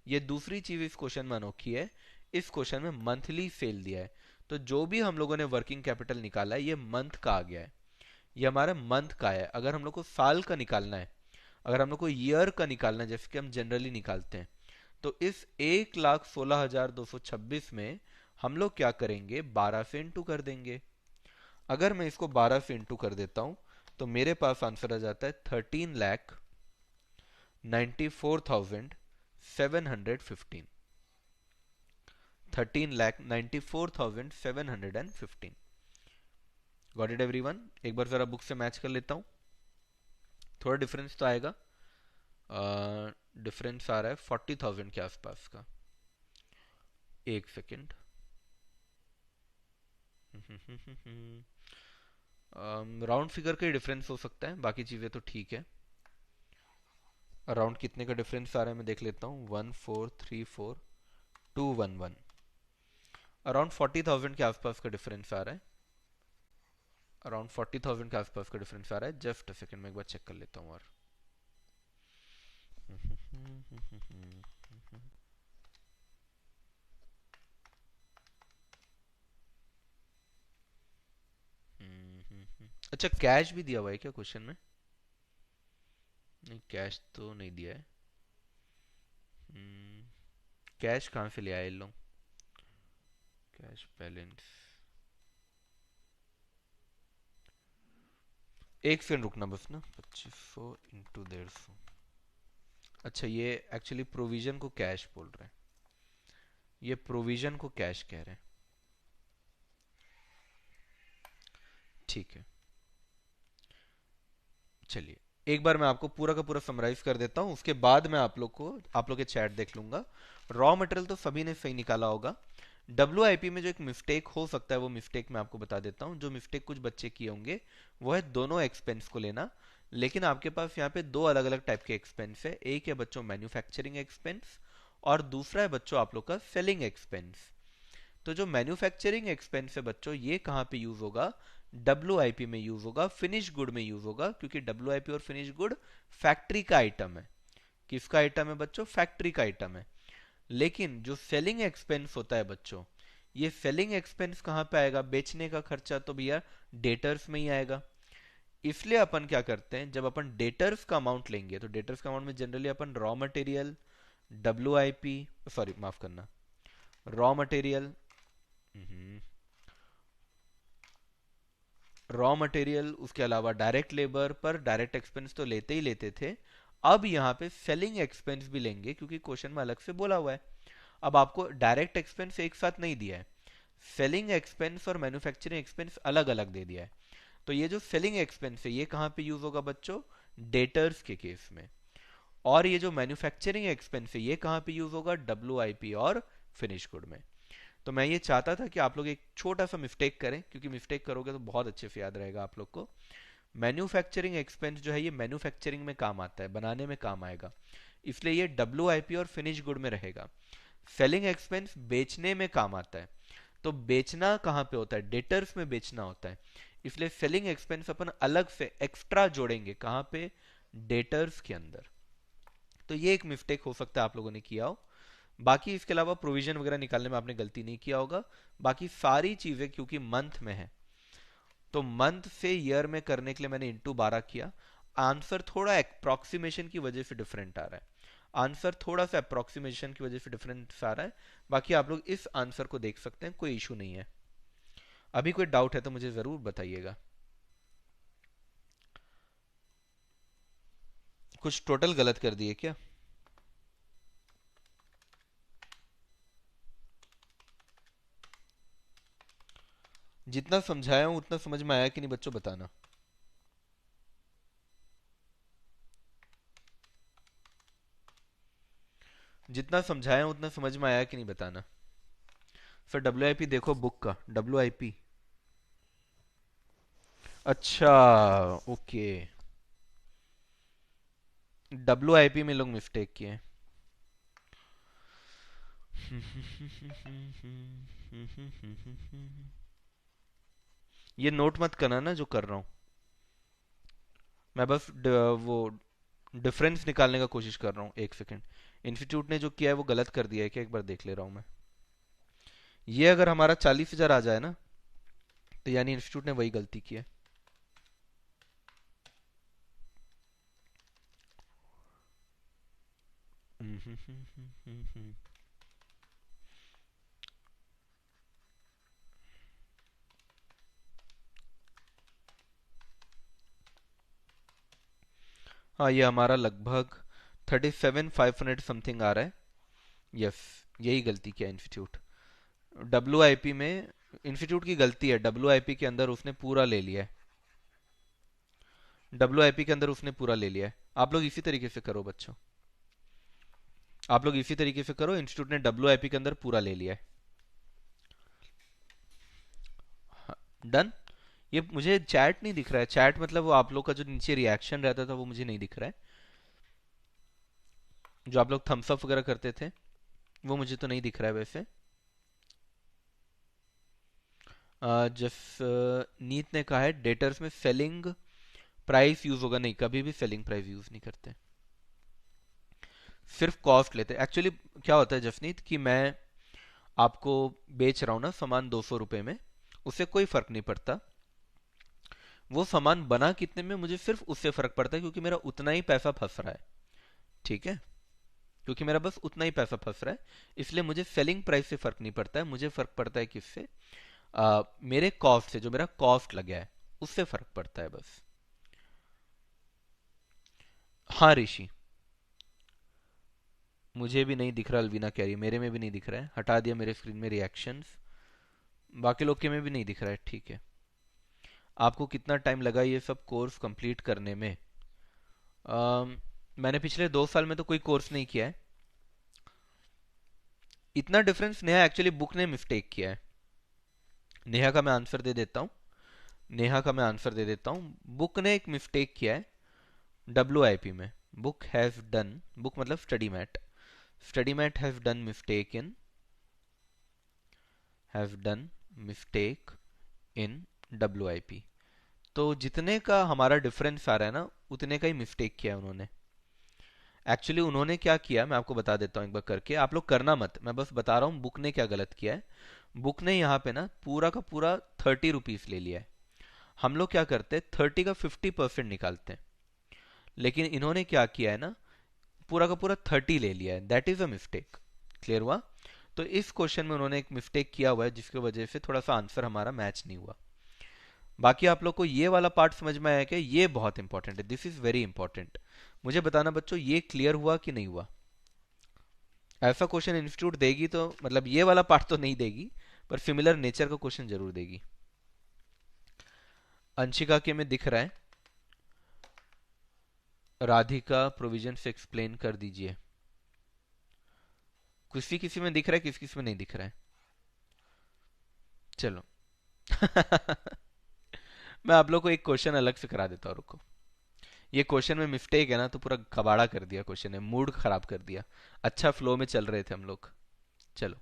ये दूसरी चीज इस क्वेश्चन में अनोखी है, इस क्वेश्चन में मंथली सेल दिया है। तो जो भी हम लोगों ने वर्किंग कैपिटल निकाला है, ये मंथ का आ गया है, ये हमारा मंथ का है। अगर हम लोग को साल का निकालना है, अगर हम लोग को ईयर का निकालना है, जैसे कि हम जनरली निकालते हैं, तो इस 1,16,226 में हम लोग क्या करेंगे, 12 से इंटू कर देंगे। अगर मैं इसको 12 से इंटू कर देता हूं, तो मेरे पास आंसर आ जाता है 13,94,715। 13,94,715। Got it everyone? एक बार जरा बुक से मैच कर लेता हूं, थोड़ा डिफरेंस तो आएगा। डिफरेंस आ रहा है 40,000 के आसपास का। एक सेकेंड। राउंड फिगर का ही डिफरेंस हो सकता है, बाकी चीजें तो ठीक है। अराउंड कितने का डिफरेंस आ रहा है मैं देख लेता हूँ, 1434211। अराउंड 40,000 के आसपास का डिफरेंस आ रहा है। अराउंड 40,000 के आसपास का डिफरेंस आ रहा है। जस्ट अ सेकेंड, मैं एक बार चेक कर लेता हूँ और अच्छा, कैश भी दिया हुआ है क्या क्वेश्चन में? नहीं, कैश तो नहीं दिया है। कैश कहाँ से ले आए इन लोग, कैश बैलेंस। एक सेकंड रुकना बस ना, 2500 इंटू 150। अच्छा, ये एक्चुअली प्रोविजन को कैश बोल रहे हैं, ये प्रोविजन को कैश कह रहे हैं। ठीक है, चलिए एक बार मैं आपको पूरा का पूरा समराइज कर देता हूं, उसके बाद मैं आप लोग के चैट देख लूंगा। रॉ मटेरियल तो सभी ने सही निकाला होगा। WIP में जो एक मिस्टेक हो सकता है, वो मिस्टेक मैं आपको बता देता हूं। जो मिस्टेक कुछ बच्चे किए होंगे, वो है दोनों एक्सपेंस को लेना। लेकिन आपके पास यहाँ पे दो अलग अलग टाइप के एक्सपेंस है। एक है बच्चों मैन्युफैक्चरिंग एक्सपेंस, और दूसरा है बच्चों आप लोग का सेलिंग एक्सपेंस। तो जो मैन्युफैक्चरिंग एक्सपेंस है बच्चों, ये कहाँ पे यूज होगा, WIP में यूज होगा, फिनिश गुड में यूज होगा, क्योंकि WIP और फिनिश गुड फैक्ट्री का आइटम है। किसका आइटम है बच्चों, फैक्ट्री का आइटम है। लेकिन जो सेलिंग एक्सपेंस होता है बच्चों, ये सेलिंग एक्सपेंस कहाँ पे आएगा, बेचने का खर्चा तो भैया डेटर्स में ही आएगा। इसलिए अपन क्या करते हैं, जब अपन डेटर्स का अमाउंट लेंगे, तो डेटर्स का अमाउंट में जनरली अपन रॉ मटेरियल, WIP, सॉरी माफ करना, रॉ मटेरियल, रॉ मटेरियल, उसके अलावा डायरेक्ट लेबर पर डायरेक्ट एक्सपेंस तो लेते ही लेते थे। अब यहाँ पे सेलिंग एक्सपेंस भी लेंगे, क्योंकि क्वेश्चन में अलग से बोला हुआ है। अब आपको डायरेक्ट एक्सपेंस एक साथ नहीं दिया है, सेलिंग एक्सपेंस और मैन्युफैक्चरिंग एक्सपेंस अलग अलग दे दिया है। तो ये जो सेलिंग एक्सपेंस है ये कहाँ पे यूज होगा बच्चों? डेटर्स के केस में। और ये जो मैन्युफैक्चरिंग एक्सपेंस है ये कहाँ पे यूज होगा? डब्ल्यू और फिनिश गुड में। तो मैं ये चाहता था कि आप लोग एक छोटा सा मिस्टेक करें, क्योंकि मिस्टेक करोगे तो बहुत अच्छे से याद रहेगा आप लोग को। मैन्युफैक्चरिंग एक्सपेंस जो है ये मैन्युफैक्चरिंग में काम आता है, बनाने में काम आएगा, इसलिए ये डब्ल्यू और फिनिश गुड में रहेगा। सेलिंग एक्सपेंस बेचने में काम आता है, तो बेचना कहाँ पे होता है? डेटर्स में बेचना होता है, इसलिए सेलिंग एक्सपेंस अपन अलग से एक्स्ट्रा जोड़ेंगे कहाँ पे? डेटर्स के अंदर। तो ये एक मिस्टेक हो सकता है आप लोगों ने किया हो। बाकी इसके अलावा प्रोविजन वगैरह निकालने में आपने गलती नहीं किया होगा। बाकी सारी चीजें क्योंकि मंथ में है, तो मंथ से ईयर में करने के लिए मैंने इंटू 12 किया। आंसर थोड़ा अप्रोक्सीमेशन की वजह से डिफरेंट आ रहा है, आंसर थोड़ा सा अप्रोक्सीमेशन की वजह से डिफरेंट आ रहा है। बाकी आप लोग इस आंसर को देख सकते हैं, कोई इशू नहीं है। अभी कोई डाउट है तो मुझे जरूर बताइएगा। कुछ टोटल गलत कर दिए क्या? जितना समझाया हूं उतना समझ में आया कि नहीं बच्चों, बताना। जितना समझाया हूं उतना समझ में आया कि नहीं, बताना। फिर डब्ल्यू देखो बुक का डब्ल्यू। अच्छा, ओके। डब्ल्यू में लोग मिस्टेक किए। ये नोट मत करना ना जो कर रहा हूं, मैं बस वो डिफरेंस निकालने का कोशिश कर रहा हूँ। एक सेकंड, इंस्टीट्यूट ने जो किया है वो गलत कर दिया है क्या, एक बार देख ले रहा हूँ मैं। ये अगर हमारा 40,000 आ जाए ना, तो यानी इंस्टीट्यूट ने वही गलती की है। हाँ, ये हमारा लगभग 37,500 समथिंग आ रहा है। यस, यही गलती किया इंस्टीट्यूट। डब्ल्यू में इंस्टीट्यूट की गलती है, डब्ल्यू के अंदर उसने पूरा ले लिया है, डब्ल्यू के अंदर उसने पूरा ले लिया है। आप लोग इसी तरीके से करो बच्चों, आप लोग इसी तरीके से करो, इंस्टीट्यूट ने डब्ल्यू के अंदर पूरा ले लिया है। डन। ये मुझे चैट नहीं दिख रहा है, चैट मतलब वो आप लोग का जो नीचे रिएक्शन रहता था वो मुझे नहीं दिख रहा है, जो आप लोग थम्स अप वगैरह करते थे वो मुझे तो नहीं दिख रहा है वैसे। जस नीत ने कहा है डेटर्स में सेलिंग प्राइस यूज होगा, नहीं कभी भी सेलिंग प्राइस यूज नहीं करते, सिर्फ कॉस्ट लेते। एक्चुअली क्या होता है जसनीत कि मैं आपको बेच रहा हूँ ना सामान 200 रुपए में, उससे कोई फर्क नहीं पड़ता वो सामान बना कितने में, मुझे सिर्फ उससे फर्क पड़ता है क्योंकि मेरा उतना ही पैसा फंस रहा है। ठीक है, क्योंकि मेरा बस उतना ही पैसा फंस रहा है, इसलिए मुझे सेलिंग प्राइस से फर्क नहीं पड़ता है, मुझे फर्क पड़ता है किससे? मेरे कॉस्ट से, जो मेरा कॉस्ट लगा है उससे फर्क पड़ता है बस। हाँ ऋषि, मुझे भी नहीं दिख रहा, अलवीना कह रही है मेरे में भी नहीं दिख रहा है, हटा दिया मेरे स्क्रीन में रिएक्शंस, बाकी लोग के में भी नहीं दिख रहा है। ठीक है, आपको कितना टाइम लगा ये सब कोर्स कंप्लीट करने में? मैंने पिछले 2 साल में तो कोई कोर्स नहीं किया है, इतना डिफरेंस नेहा एक्चुअली बुक ने मिस्टेक किया है। नेहा का मैं आंसर दे देता हूँ, नेहा का मैं आंसर दे देता हूँ। बुक ने एक मिस्टेक किया है डब्ल्यू में। बुक हैज डन, बुक मतलब study mat has done mistake in W. तो जितने का हमारा डिफरेंस आ रहा है ना उतने का ही मिस्टेक किया है उन्होंने। एक्चुअली उन्होंने क्या किया मैं आपको बता देता हूँ एक बार करके, आप लोग करना मत, मैं बस बता रहा हूँ बुक ने क्या गलत किया है। बुक ने यहाँ पे ना पूरा का पूरा 30 रुपीज ले लिया है। हम लोग क्या करते हैं 30 का 50% निकालते हैं, लेकिन इन्होंने क्या किया है ना पूरा का पूरा 30 ले लिया है, that is a mistake. Clear हुआ? तो इस क्वेश्चन में उन्होंने एक मिस्टेक किया हुआ है जिसकी वजह से थोड़ा सा आंसर हमारा मैच नहीं हुआ। बाकी आप लोग को ये वाला पार्ट समझ में आया कि ये बहुत इंपॉर्टेंट है, दिस इज वेरी इंपॉर्टेंट। मुझे बताना बच्चों ये क्लियर हुआ कि नहीं हुआ? ऐसा क्वेश्चन इंस्टीट्यूट देगी तो मतलब ये वाला पार्ट तो नहीं देगी, पर सिमिलर नेचर का क्वेश्चन जरूर देगी। अंशिका के में दिख रहा है, राधिका प्रोविजन से एक्सप्लेन कर दीजिए। किसी किसी में दिख रहा है, किसी किसी में नहीं दिख रहा है। चलो मैं आप लोग को एक क्वेश्चन अलग से करा देता हूँ, रुको। ये क्वेश्चन में मिस्टेक है ना, तो पूरा कबाड़ा कर दिया क्वेश्चन ने, मूड खराब कर दिया। अच्छा फ्लो में चल रहे थे हम लोग। चलो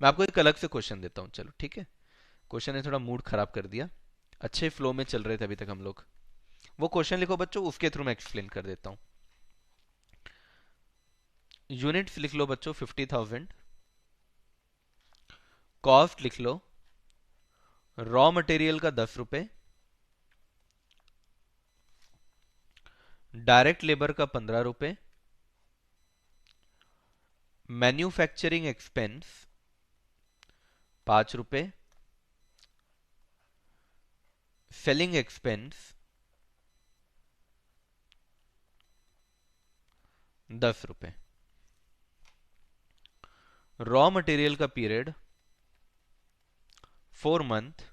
मैं आपको एक अलग से क्वेश्चन देता हूँ, चलो ठीक है। क्वेश्चन ने थोड़ा मूड खराब कर दिया। अच्छे फ्लो में चल रहे थे अभी तक हम लोग। वो क्वेश्चन लिखो बच्चों, उसके थ्रू मैं एक्सप्लेन कर देता हूँ। यूनिट्स लिख लो बच्चों 50,000। कॉस्ट लिख लो रॉ मटेरियल का 10 रुपए, डायरेक्ट लेबर का 15 रुपए, मैन्युफैक्चरिंग एक्सपेंस 5 रुपए, सेलिंग एक्सपेंस 10 रुपए। रॉ मटेरियल का पीरियड 4 मंथ,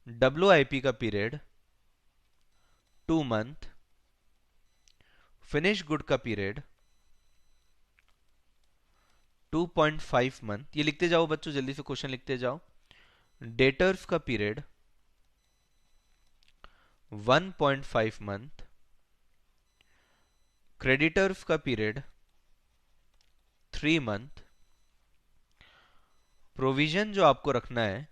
WIP का पीरियड 2 मंथ, फिनिश गुड का पीरियड 2.5 मंथ। ये लिखते जाओ बच्चों, जल्दी से क्वेश्चन लिखते जाओ। डेटर्स का पीरियड 1.5 मंथ, क्रेडिटर्स का पीरियड 3 मंथ। प्रोविजन जो आपको रखना है,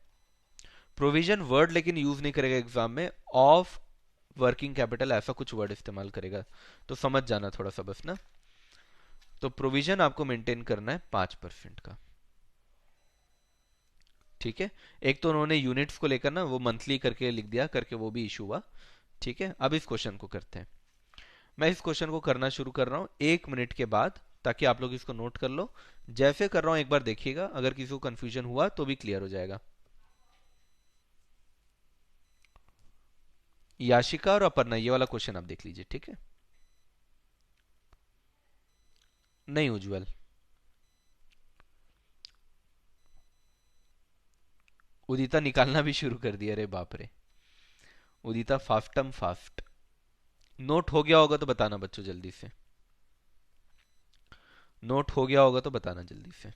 प्रोविजन वर्ड लेकिन यूज नहीं करेगा एग्जाम में, ऑफ वर्किंग कैपिटल ऐसा कुछ वर्ड इस्तेमाल करेगा, तो समझ जाना थोड़ा सा बस ना। तो प्रोविजन आपको मेंटेन करना है 5% का, ठीक है। एक तो उन्होंने यूनिट्स को लेकर ना वो मंथली करके लिख दिया, करके वो भी इशू हुआ, ठीक है। अब इस क्वेश्चन को करते हैं। मैं इस क्वेश्चन को करना शुरू कर रहा हूं 1 मिनट के बाद, ताकि आप लोग इसको नोट कर लो। जैसे कर रहा हूं एक बार देखिएगा, अगर किसी को कंफ्यूजन हुआ तो भी क्लियर हो जाएगा। याशिका और अपर्णा, ये वाला क्वेश्चन आप देख लीजिए, ठीक है। नहीं उज्जवल, उदिता निकालना भी शुरू कर दिया, रे बाप रे। उदिता फास्टम फास्ट। नोट हो गया होगा तो बताना बच्चों जल्दी से, नोट हो गया होगा तो बताना जल्दी से।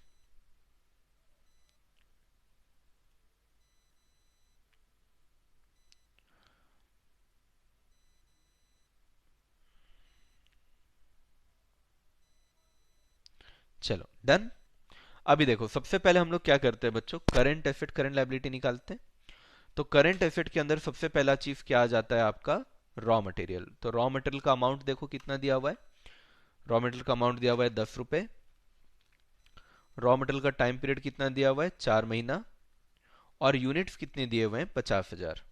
चलो डन। अभी देखो, सबसे पहले हम लोग क्या करते हैं बच्चों, करंट एसेट करंट लायबिलिटी निकालते हैं। तो करंट एसेट के अंदर सबसे पहला चीज क्या आ जाता है आपका, रॉ मटेरियल। तो रॉ मटेरियल का अमाउंट देखो कितना दिया हुआ है। रॉ मटेरियल का अमाउंट दिया हुआ है 10 रुपए। रॉ मटेरियल का टाइम पीरियड कितना दिया हुआ है, 4 महीना। और यूनिट्स कितने दिए हुए हैं, 50,000।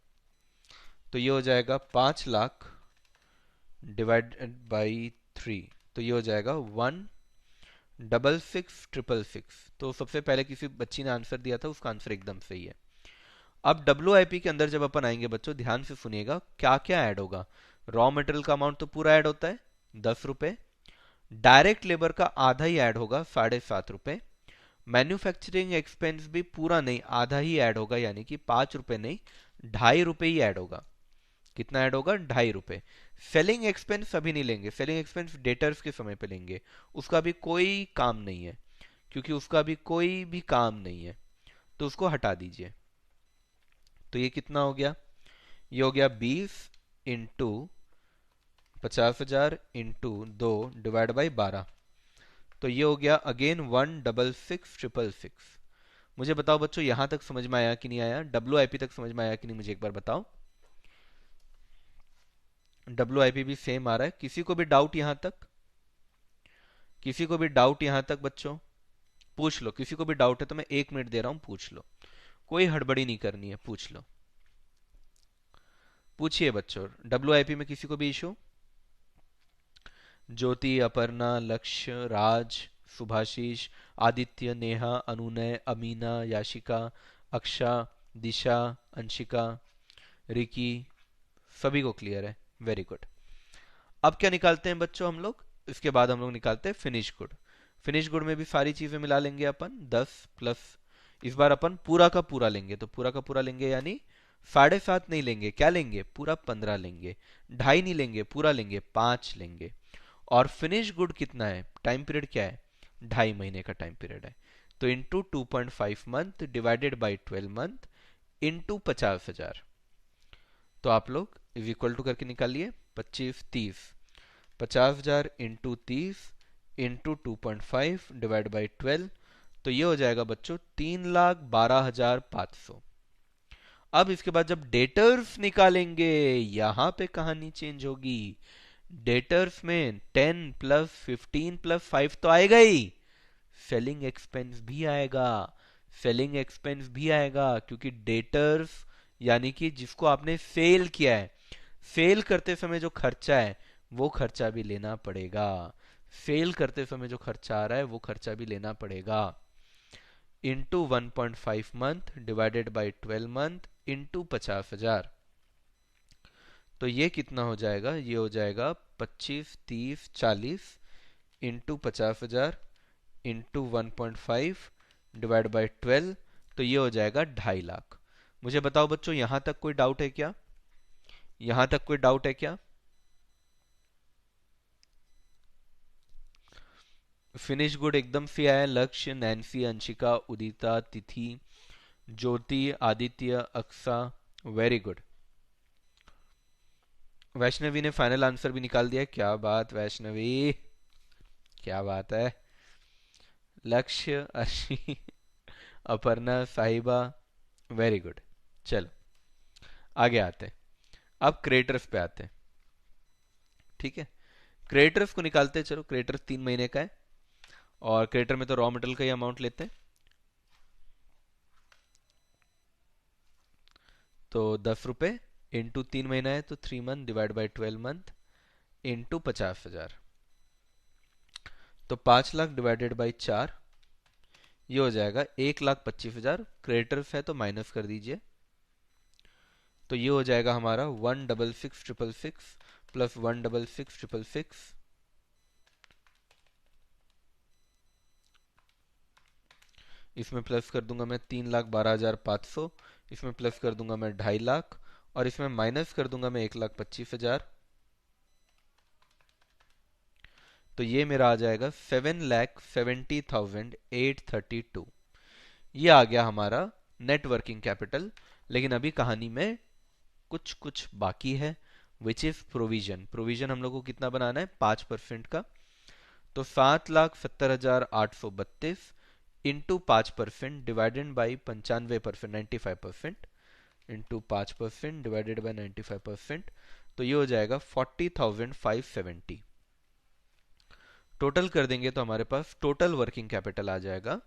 तो ये हो जाएगा 5 लाख डिवाइडेड बाई 3। तो ये हो जाएगा 1,66,666। तो सबसे पहले किसी बच्ची ने आंसर दिया था, उसका आंसर एकदम सही है। अब WIP के अंदर जब अपन आएंगे बच्चों, ध्यान से सुनिएगा क्या क्या ऐड होगा। रॉ मटेरियल का अमाउंट तो पूरा ऐड होता है 10 रुपए। डायरेक्ट लेबर का आधा ही ऐड होगा 7.5 रुपए। मैन्युफैक्चरिंग एक्सपेंस भी पूरा नहीं, आधा ही ऐड होगा, यानी कि 5 रुपए नहीं, 2.5 रुपए ही ऐड होगा। कितना ऐड होगा, 2.5 रुपए। सेलिंग एक्सपेंस अभी नहीं लेंगे, सेलिंग एक्सपेंस डेटर्स के समय पे लेंगे। उसका भी कोई काम नहीं है, क्योंकि उसका भी कोई भी काम नहीं है, तो उसको हटा दीजिए। तो ये कितना हो गया, ये हो गया 20 × 50,000 × 2 डिवाइड बाई 12। तो ये हो गया अगेन 1,66,666। मुझे बताओ बच्चों, यहां तक समझ में आया कि नहीं आया, WIP तक समझ में आया कि नहीं, मुझे एक बार बताओ। WIP भी सेम आ रहा है, किसी को भी डाउट यहां तक, किसी को भी डाउट यहां तक बच्चों, पूछ लो। किसी को भी डाउट है तो मैं 1 मिनट दे रहा हूं, पूछ लो। कोई हड़बड़ी नहीं करनी है, पूछ लो। पूछिए बच्चों, WIP में किसी को भी इशू। ज्योति, अपर्णा, लक्ष्य, राज, सुभाशीष, आदित्य, नेहा, अनुनय, अमीना, याशिका, अक्षा, दिशा, अंशिका, रिकी, सभी को क्लियर है, वेरी गुड। अब क्या निकालते हैं बच्चों हम लोग, इसके बाद हम लोग निकालते हैं फिनिश गुड। फिनिश गुड में भी सारी चीजें मिला लेंगे अपन, 10 प्लस, इस बार अपन पूरा का पूरा लेंगे, तो पूरा का पूरा लेंगे यानी 7.5 नहीं लेंगे, क्या लेंगे, पूरा 15 लेंगे। 2.5 नहीं लेंगे, पूरा लेंगे, 5 लेंगे। और फिनिश गुड कितना है, टाइम पीरियड क्या है, 2.5 महीने का टाइम पीरियड है। तो into 2.5 month divided by 12 month into 50,000। तो आप लोग इज इक्वल टू करके निकालिए, 25 30, 50,000 इंटू 30 इंटू 2.5 डिवाइड बाई 12। तो ये हो जाएगा बच्चों 3,12,500। अब इसके बाद जब डेटर्स निकालेंगे, यहां पे कहानी चेंज होगी। डेटर्स में 10 प्लस 15 प्लस 5 तो आएगा ही, सेलिंग एक्सपेंस भी आएगा। सेलिंग एक्सपेंस भी आएगा क्योंकि डेटर्स यानी कि जिसको आपने सेल किया है, सेल करते समय जो खर्चा है वो खर्चा भी लेना पड़ेगा। सेल करते समय जो खर्चा आ रहा है वो खर्चा भी लेना पड़ेगा। Into 1.5 month divided by 12 month into 50,000। तो ये कितना हो जाएगा, ये हो जाएगा 25 30 40 इंटू 50,000 इंटू 1.5 डिवाइड बाई 12। तो ये हो जाएगा 2.5 लाख। मुझे बताओ बच्चों, यहां तक कोई डाउट है क्या, यहां तक कोई डाउट है क्या। फिनिश गुड एकदम से आया, लक्ष्य, नैन्सी, अंशिका, उदिता, तिथि, ज्योति, आदित्य, अक्सा, वेरी गुड। वैष्णवी ने फाइनल आंसर भी निकाल दिया, क्या बात वैष्णवी, क्या बात है। लक्ष्य, अर्शी, अपर्णा, साहिबा, वेरी गुड। चलो आगे आते हैं, अब क्रेटर्स पे आते हैं। ठीक है, क्रेटर्स को निकालते हैं। चलो क्रेटर्स 3 महीने का है और क्रेटर में तो रॉ मटेरियल का ही अमाउंट लेते हैं। तो 10 रुपए इंटू 3 महीना है तो 3 month divide by 12 month into 50,000। तो 5 लाख डिवाइडेड बाई 4, ये हो जाएगा 1,25,000। क्रेडिटर्स है तो माइनस कर दीजिए। तो ये हो जाएगा हमारा 166,666 प्लस 166,666। इसमें प्लस कर दूंगा मैं 3,12,500, इसमें प्लस कर दूंगा मैं 2.5 लाख और इसमें माइनस कर दूंगा मैं 1,25,000। तो ये मेरा आ जाएगा 7,70,832। ये आ गया हमारा नेट वर्किंग कैपिटल। लेकिन अभी कहानी में कुछ कुछ बाकी है, विच इज प्रोविजन। प्रोविजन हम लोग को कितना बनाना है, 5% का। तो 7,70,832 into 5% divided by 95%, 95% into 5% divided by 95%। तो ये हो जाएगा 40,570। टोटल कर देंगे तो हमारे पास टोटल वर्किंग कैपिटल आ जाएगा,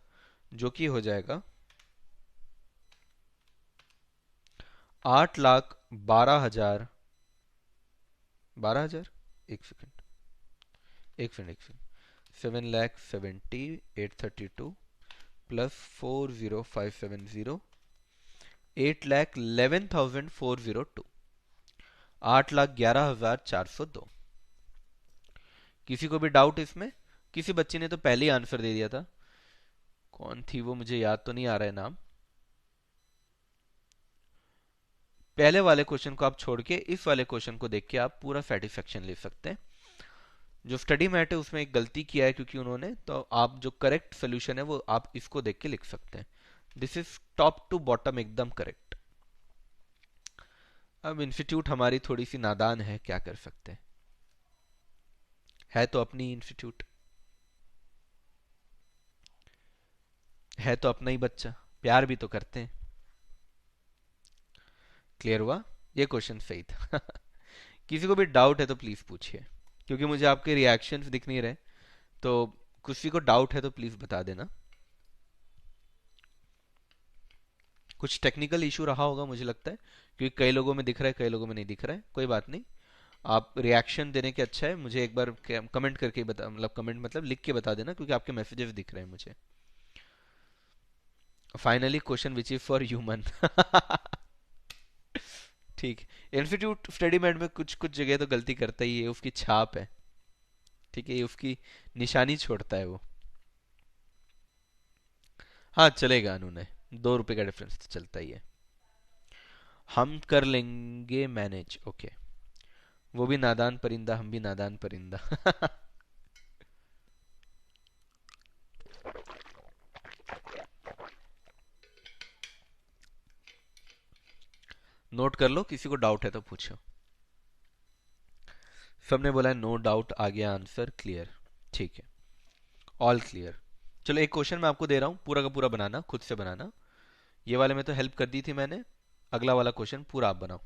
जो कि हो जाएगा 8,12,000। 12,000, एक सेकेंड, एक सेकेंड, एक सेकेंड। 7,70,832 प्लस 4,0570, 8,11,402, 8,11,402। किसी को भी डाउट इसमें, किसी बच्चे ने तो पहले ही आंसर दे दिया था। कौन थी वो, मुझे याद तो नहीं आ रहा है नाम। पहले वाले क्वेश्चन को आप छोड़ के इस वाले क्वेश्चन को देख के आप पूरा सेटिस्फेक्शन ले सकते हैं। जो स्टडी मैट है उसमें एक गलती किया है क्योंकि उन्होंने, तो आप जो करेक्ट सोल्यूशन है वो आप इसको देख के लिख सकते हैं। This is top to bottom एकदम करेक्ट। अब इंस्टीट्यूट हमारी थोड़ी सी नादान है, क्या कर सकते हैं, है तो अपनी इंस्टीट्यूट, है तो अपना ही बच्चा, प्यार भी तो करते हैं। क्लियर हुआ, ये क्वेश्चन सही था। किसी को भी डाउट है तो प्लीज पूछिए, क्योंकि मुझे आपके रिएक्शंस दिख नहीं रहे। तो किसी को डाउट है तो प्लीज बता देना। कुछ टेक्निकल इशू रहा होगा मुझे लगता है, क्योंकि कई लोगों में दिख रहा है, कई लोगों में नहीं दिख रहा है। कोई बात नहीं, आप रिएक्शन देने के अच्छा है मुझे एक बार कमेंट करके बता, मतलब कमेंट मतलब लिख के बता देना, क्योंकि आपके मैसेजेस दिख रहे हैं मुझे। Finally question which is for human. ठीक, इंस्टीट्यूट स्टडी मैट में कुछ कुछ जगह तो गलती करता ही है, उसकी छाप है। ठीक है, ये उसकी निशानी छोड़ता है वो। हाँ चलेगा, उन्होंने 2 रुपए का डिफरेंस तो चलता ही है। हम कर लेंगे मैनेज। ओके, वो भी नादान परिंदा, हम भी नादान परिंदा। नोट कर लो, किसी को डाउट है तो पूछो। सबने बोला है नो डाउट, आ गया आंसर क्लियर। ठीक है, ऑल क्लियर। चलो एक क्वेश्चन मैं आपको दे रहा हूँ, पूरा का पूरा बनाना, खुद से बनाना। ये वाले में तो हेल्प कर दी थी मैंने, अगला वाला क्वेश्चन पूरा आप बनाओ।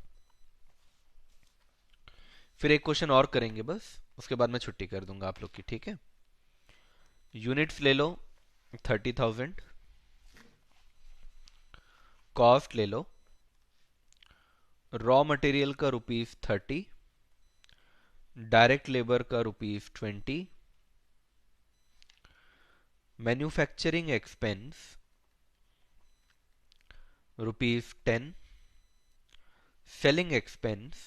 फिर एक क्वेश्चन और करेंगे बस, उसके बाद मैं छुट्टी कर दूंगा आप लोग की, ठीक है। यूनिट्स ले लो 30,000, कॉस्ट ले लो रॉ मटेरियल का ₹30, डायरेक्ट लेबर का ₹20, manufacturing expense ₹10, selling expense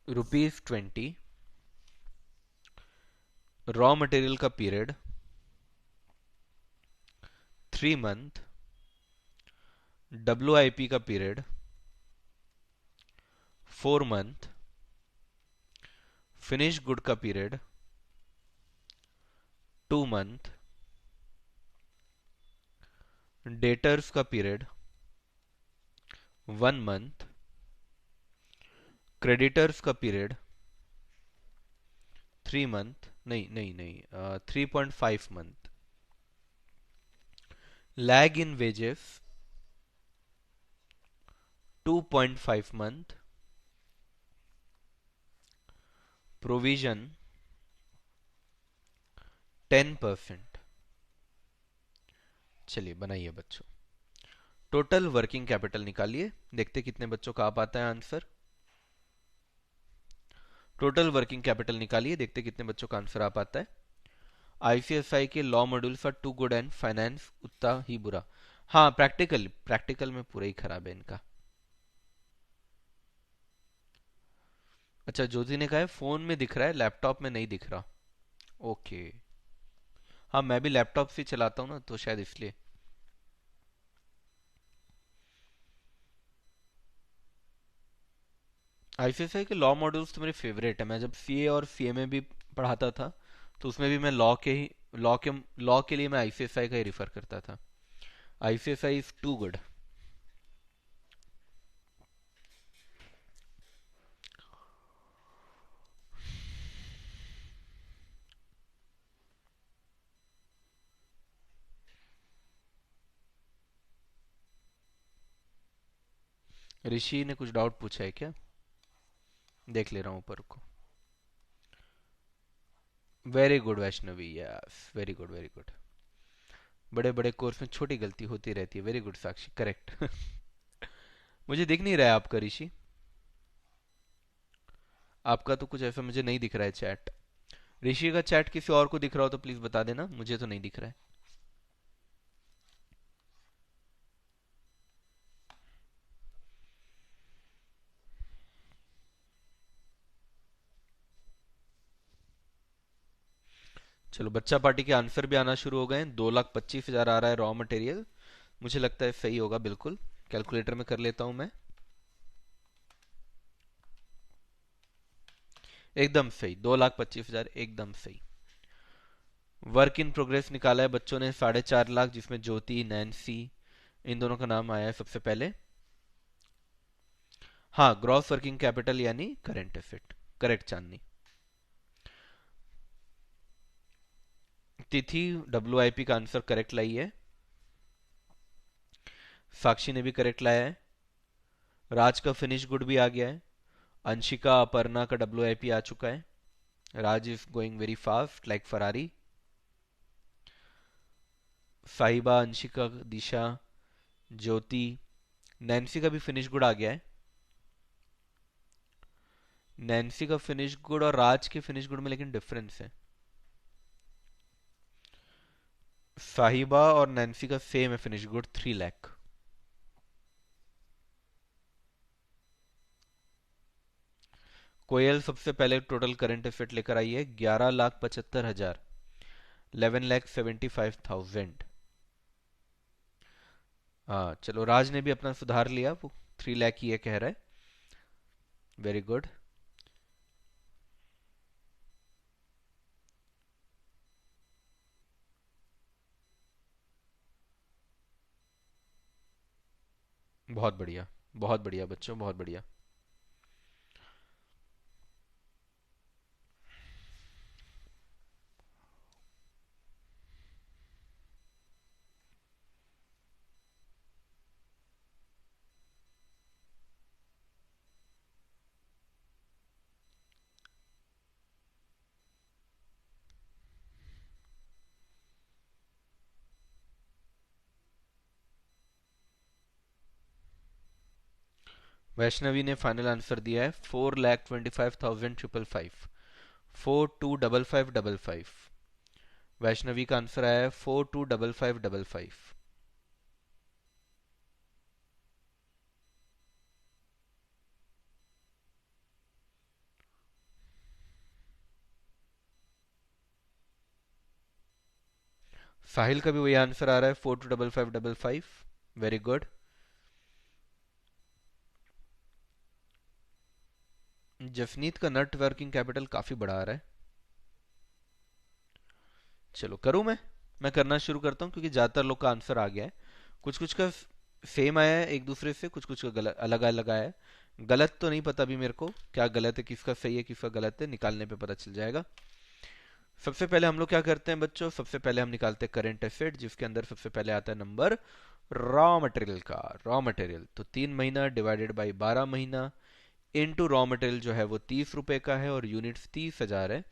₹20, raw material का पीरियड 3 मंथ, WIP का पीरियड 4 मंथ, फिनिश गुड का पीरियड 2 मंथ, डेटर्स का पीरियड 1 मंथ, क्रेडिटर्स का पीरियड 3 मंथ, नहीं नहीं नहीं 3.5 month, lag in wages 2.5 month, provision 10%। चलिए बनाइए बच्चों, टोटल वर्किंग कैपिटल निकालिए, देखते कितने बच्चों का आ पाता है आंसर। टोटल वर्किंग कैपिटल निकालिए, देखते कितने बच्चों का आंसर आ पाता है। आईसीएसआई के law module for two good and finance उतना ही बुरा। हाँ, प्रैक्टिकल प्रैक्टिकल में पूरा ही खराब है इनका। अच्छा, ज्योति ने कहा है फोन में दिख रहा है, लैपटॉप में नहीं दिख रहा। ओके, हाँ मैं भी लैपटॉप से चलाता हूँ ना, तो शायद इसलिए। आईसीएसआई के लॉ मॉड्यूल्स तो मेरे फेवरेट है। मैं जब सीए और सीए में भी पढ़ाता था, तो उसमें भी मैं लॉ के लिए मैं आईसीएसआई का ही रिफर करता था। ICSI is too good. Rishi ने कुछ डाउट पूछा है क्या? देख ले रहा हूँ ऊपर को। Very good Vaishnavi, yes very good very good. बड़े बड़े कोर्स में छोटी गलती होती रहती है। वेरी गुड साक्षी, करेक्ट। मुझे दिख नहीं रहा है आपका ऋषि, आपका तो कुछ ऐसा मुझे नहीं दिख रहा है चैट। ऋषि का चैट किसी और को दिख रहा हो तो प्लीज बता देना, मुझे तो नहीं दिख रहा है। चलो, बच्चा पार्टी के आंसर भी आना शुरू हो गए हैं। 2,25,000 आ रहा है रॉ मटेरियल, मुझे लगता है सही होगा बिल्कुल। कैलकुलेटर में कर लेता हूं मैं। एकदम सही, 2,25,000 एकदम सही। वर्क इन प्रोग्रेस निकाला है बच्चों ने 4.5 लाख, जिसमें ज्योति, नैन्सी, इन दोनों का नाम आया है सबसे पहले। हाँ, ग्रॉस वर्किंग कैपिटल यानी करेंट एसेट, करेक्ट चांदनी। तिथि WIP का आंसर करेक्ट लाई है, साक्षी ने भी करेक्ट लाया है। राज का फिनिश गुड भी आ गया है। अंशिका अपर्णा का WIP आ चुका है। Raj is going very fast like Ferrari. Sahiba, Anshika, Disha, Jyoti, Nancy का भी फिनिश गुड आ गया है। नैन्सी का फिनिश गुड और राज के फिनिश गुड में लेकिन डिफरेंस है। साहिबा और नैन्सी का सेम है फिनिश गुड, 3 लाख। कोयल सबसे पहले टोटल करंट एसेट लेकर आई है 11,75,000, 11,75,000। हाँ चलो, राज ने भी अपना सुधार लिया, वो 3 लाख ही है कह रहा है। Very good. बहुत बढ़िया, बहुत बढ़िया बच्चों, बहुत बढ़िया। वैष्णवी ने फाइनल आंसर दिया है 4,25,555। 425555। वैष्णवी का आंसर आया है 425555। साहिल का भी वही आंसर आ रहा है 425555। Very good. जसनीत का नेट वर्किंग कैपिटल काफी बड़ा आ रहा है। चलो करूं मैं करना शुरू करता हूं क्योंकि ज्यादातर लोग का आंसर आ गया है। कुछ कुछ का सेम आया है एक दूसरे से, कुछ कुछ का गलत अलग अलग आया है। गलत तो नहीं पता अभी मेरे को, क्या गलत है, किसका सही है किसका गलत है, निकालने पे पता चल जाएगा। सबसे पहले हम लोग क्या करते हैं बच्चों, सबसे पहले हम निकालते हैं करंट एसेट, जिसके अंदर सबसे पहले आता है नंबर रॉ मटेरियल का। रॉ मटेरियल तो 3 महीना डिवाइडेड बाई 12 महीना इनटू रॉ मटेरियल जो है वो 30 रुपए का है और यूनिट्स 30,000 है।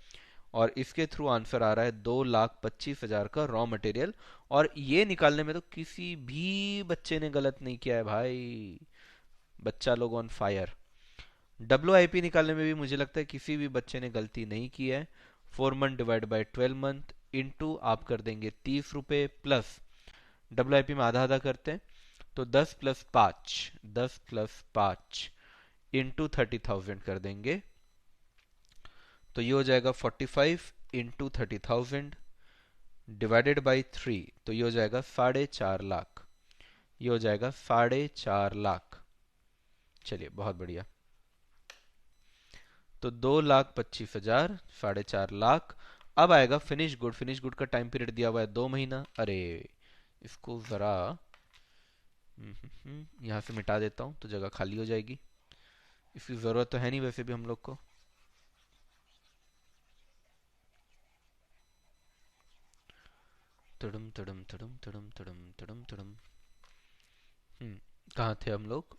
और इसके थ्रू आंसर आ रहा है 2,25,000 का रॉ मटेरियल। और ये निकालने में तो किसी भी बच्चे ने गलत नहीं किया है भाई, बच्चा लोग ऑन फायर। WIP निकालने में भी मुझे लगता है किसी भी बच्चे ने गलती नहीं की है। 4 month divide by 12 month into आप कर देंगे 30 रुपए प्लस WIP में आधा आधा करते हैं, तो 10 + 5, 10 + 5 इंटू 30,000 कर देंगे, तो ये हो जाएगा 45 इंटू 30,000 डिवाइडेड बाई 3, तो ये हो जाएगा 4.5 लाख। ये हो जाएगा 4.5 लाख। चलिए बहुत बढ़िया। तो 2,25,000, 4.5 लाख। अब आएगा फिनिश गुड। फिनिश गुड का टाइम पीरियड दिया हुआ है 2 महीना। अरे इसको जरा यहाँ से मिटा देता हूँ तो जगह खाली हो जाएगी। इसकी जरूरत तो है नहीं वैसे भी हम लोग को। तड़म तड़म तड़म तड़म तड़म तड़म तड़म। कहाँ थे हम लोग?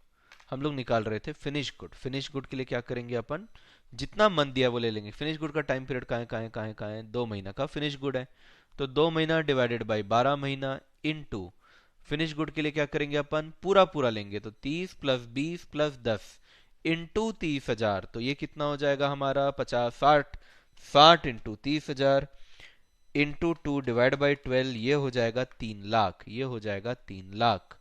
हम लोग निकाल रहे थे फिनिश गुड। फिनिश गुड के लिए क्या करेंगे अपन, जितना मन दिया वो ले लेंगे। फिनिश गुड का टाइम पीरियड कहाँ है कहाँ है कहाँ है कहाँ है, 2 महीना का फिनिश गुड है। तो 2 महीना डिवाइडेड बाई 12 महीना इनटू फिनिश गुड के लिए क्या करेंगे अपन, पूरा पूरा लेंगे, तो 30 + 20 + 10 इंटू 30,000। तो ये कितना हो जाएगा हमारा, 50, 60। 60 इंटू 30,000 इंटू 2 डिवाइड बाई 12, ये हो जाएगा 3 लाख। ये हो जाएगा 3 लाख।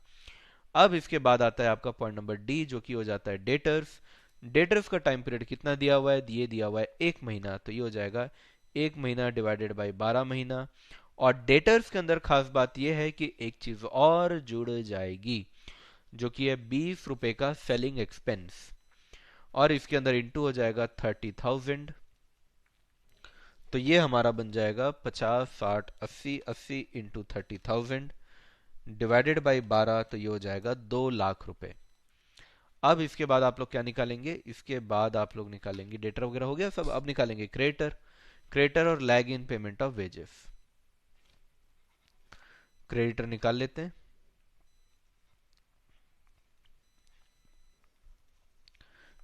अब इसके बाद आता है आपका पॉइंट नंबर डी, जो कि हो जाता है डेटर्स। डेटर्स का टाइम पीरियड कितना दिया हुआ है, ये दिया हुआ है 1 महीना, तो ये हो जाएगा 1 महीना डिवाइडेड बाई 12 महीना। और डेटर्स के अंदर खास बात यह है कि एक चीज और जुड़ जाएगी, जो कि है 20 रुपए का सेलिंग एक्सपेंस। और इसके अंदर इंटू हो जाएगा 30,000। तो ये हमारा बन जाएगा 50, 60, 80, 80 इंटू 30,000 डिवाइडेड बाई 12, तो ये हो जाएगा 2 लाख रुपए। अब इसके बाद आप लोग क्या निकालेंगे, इसके बाद आप लोग निकालेंगे, डेटर वगैरह हो गया सब, अब निकालेंगे क्रेडिटर। क्रेडिटर और lag in payment of wages. Creditor निकाल लेते हैं।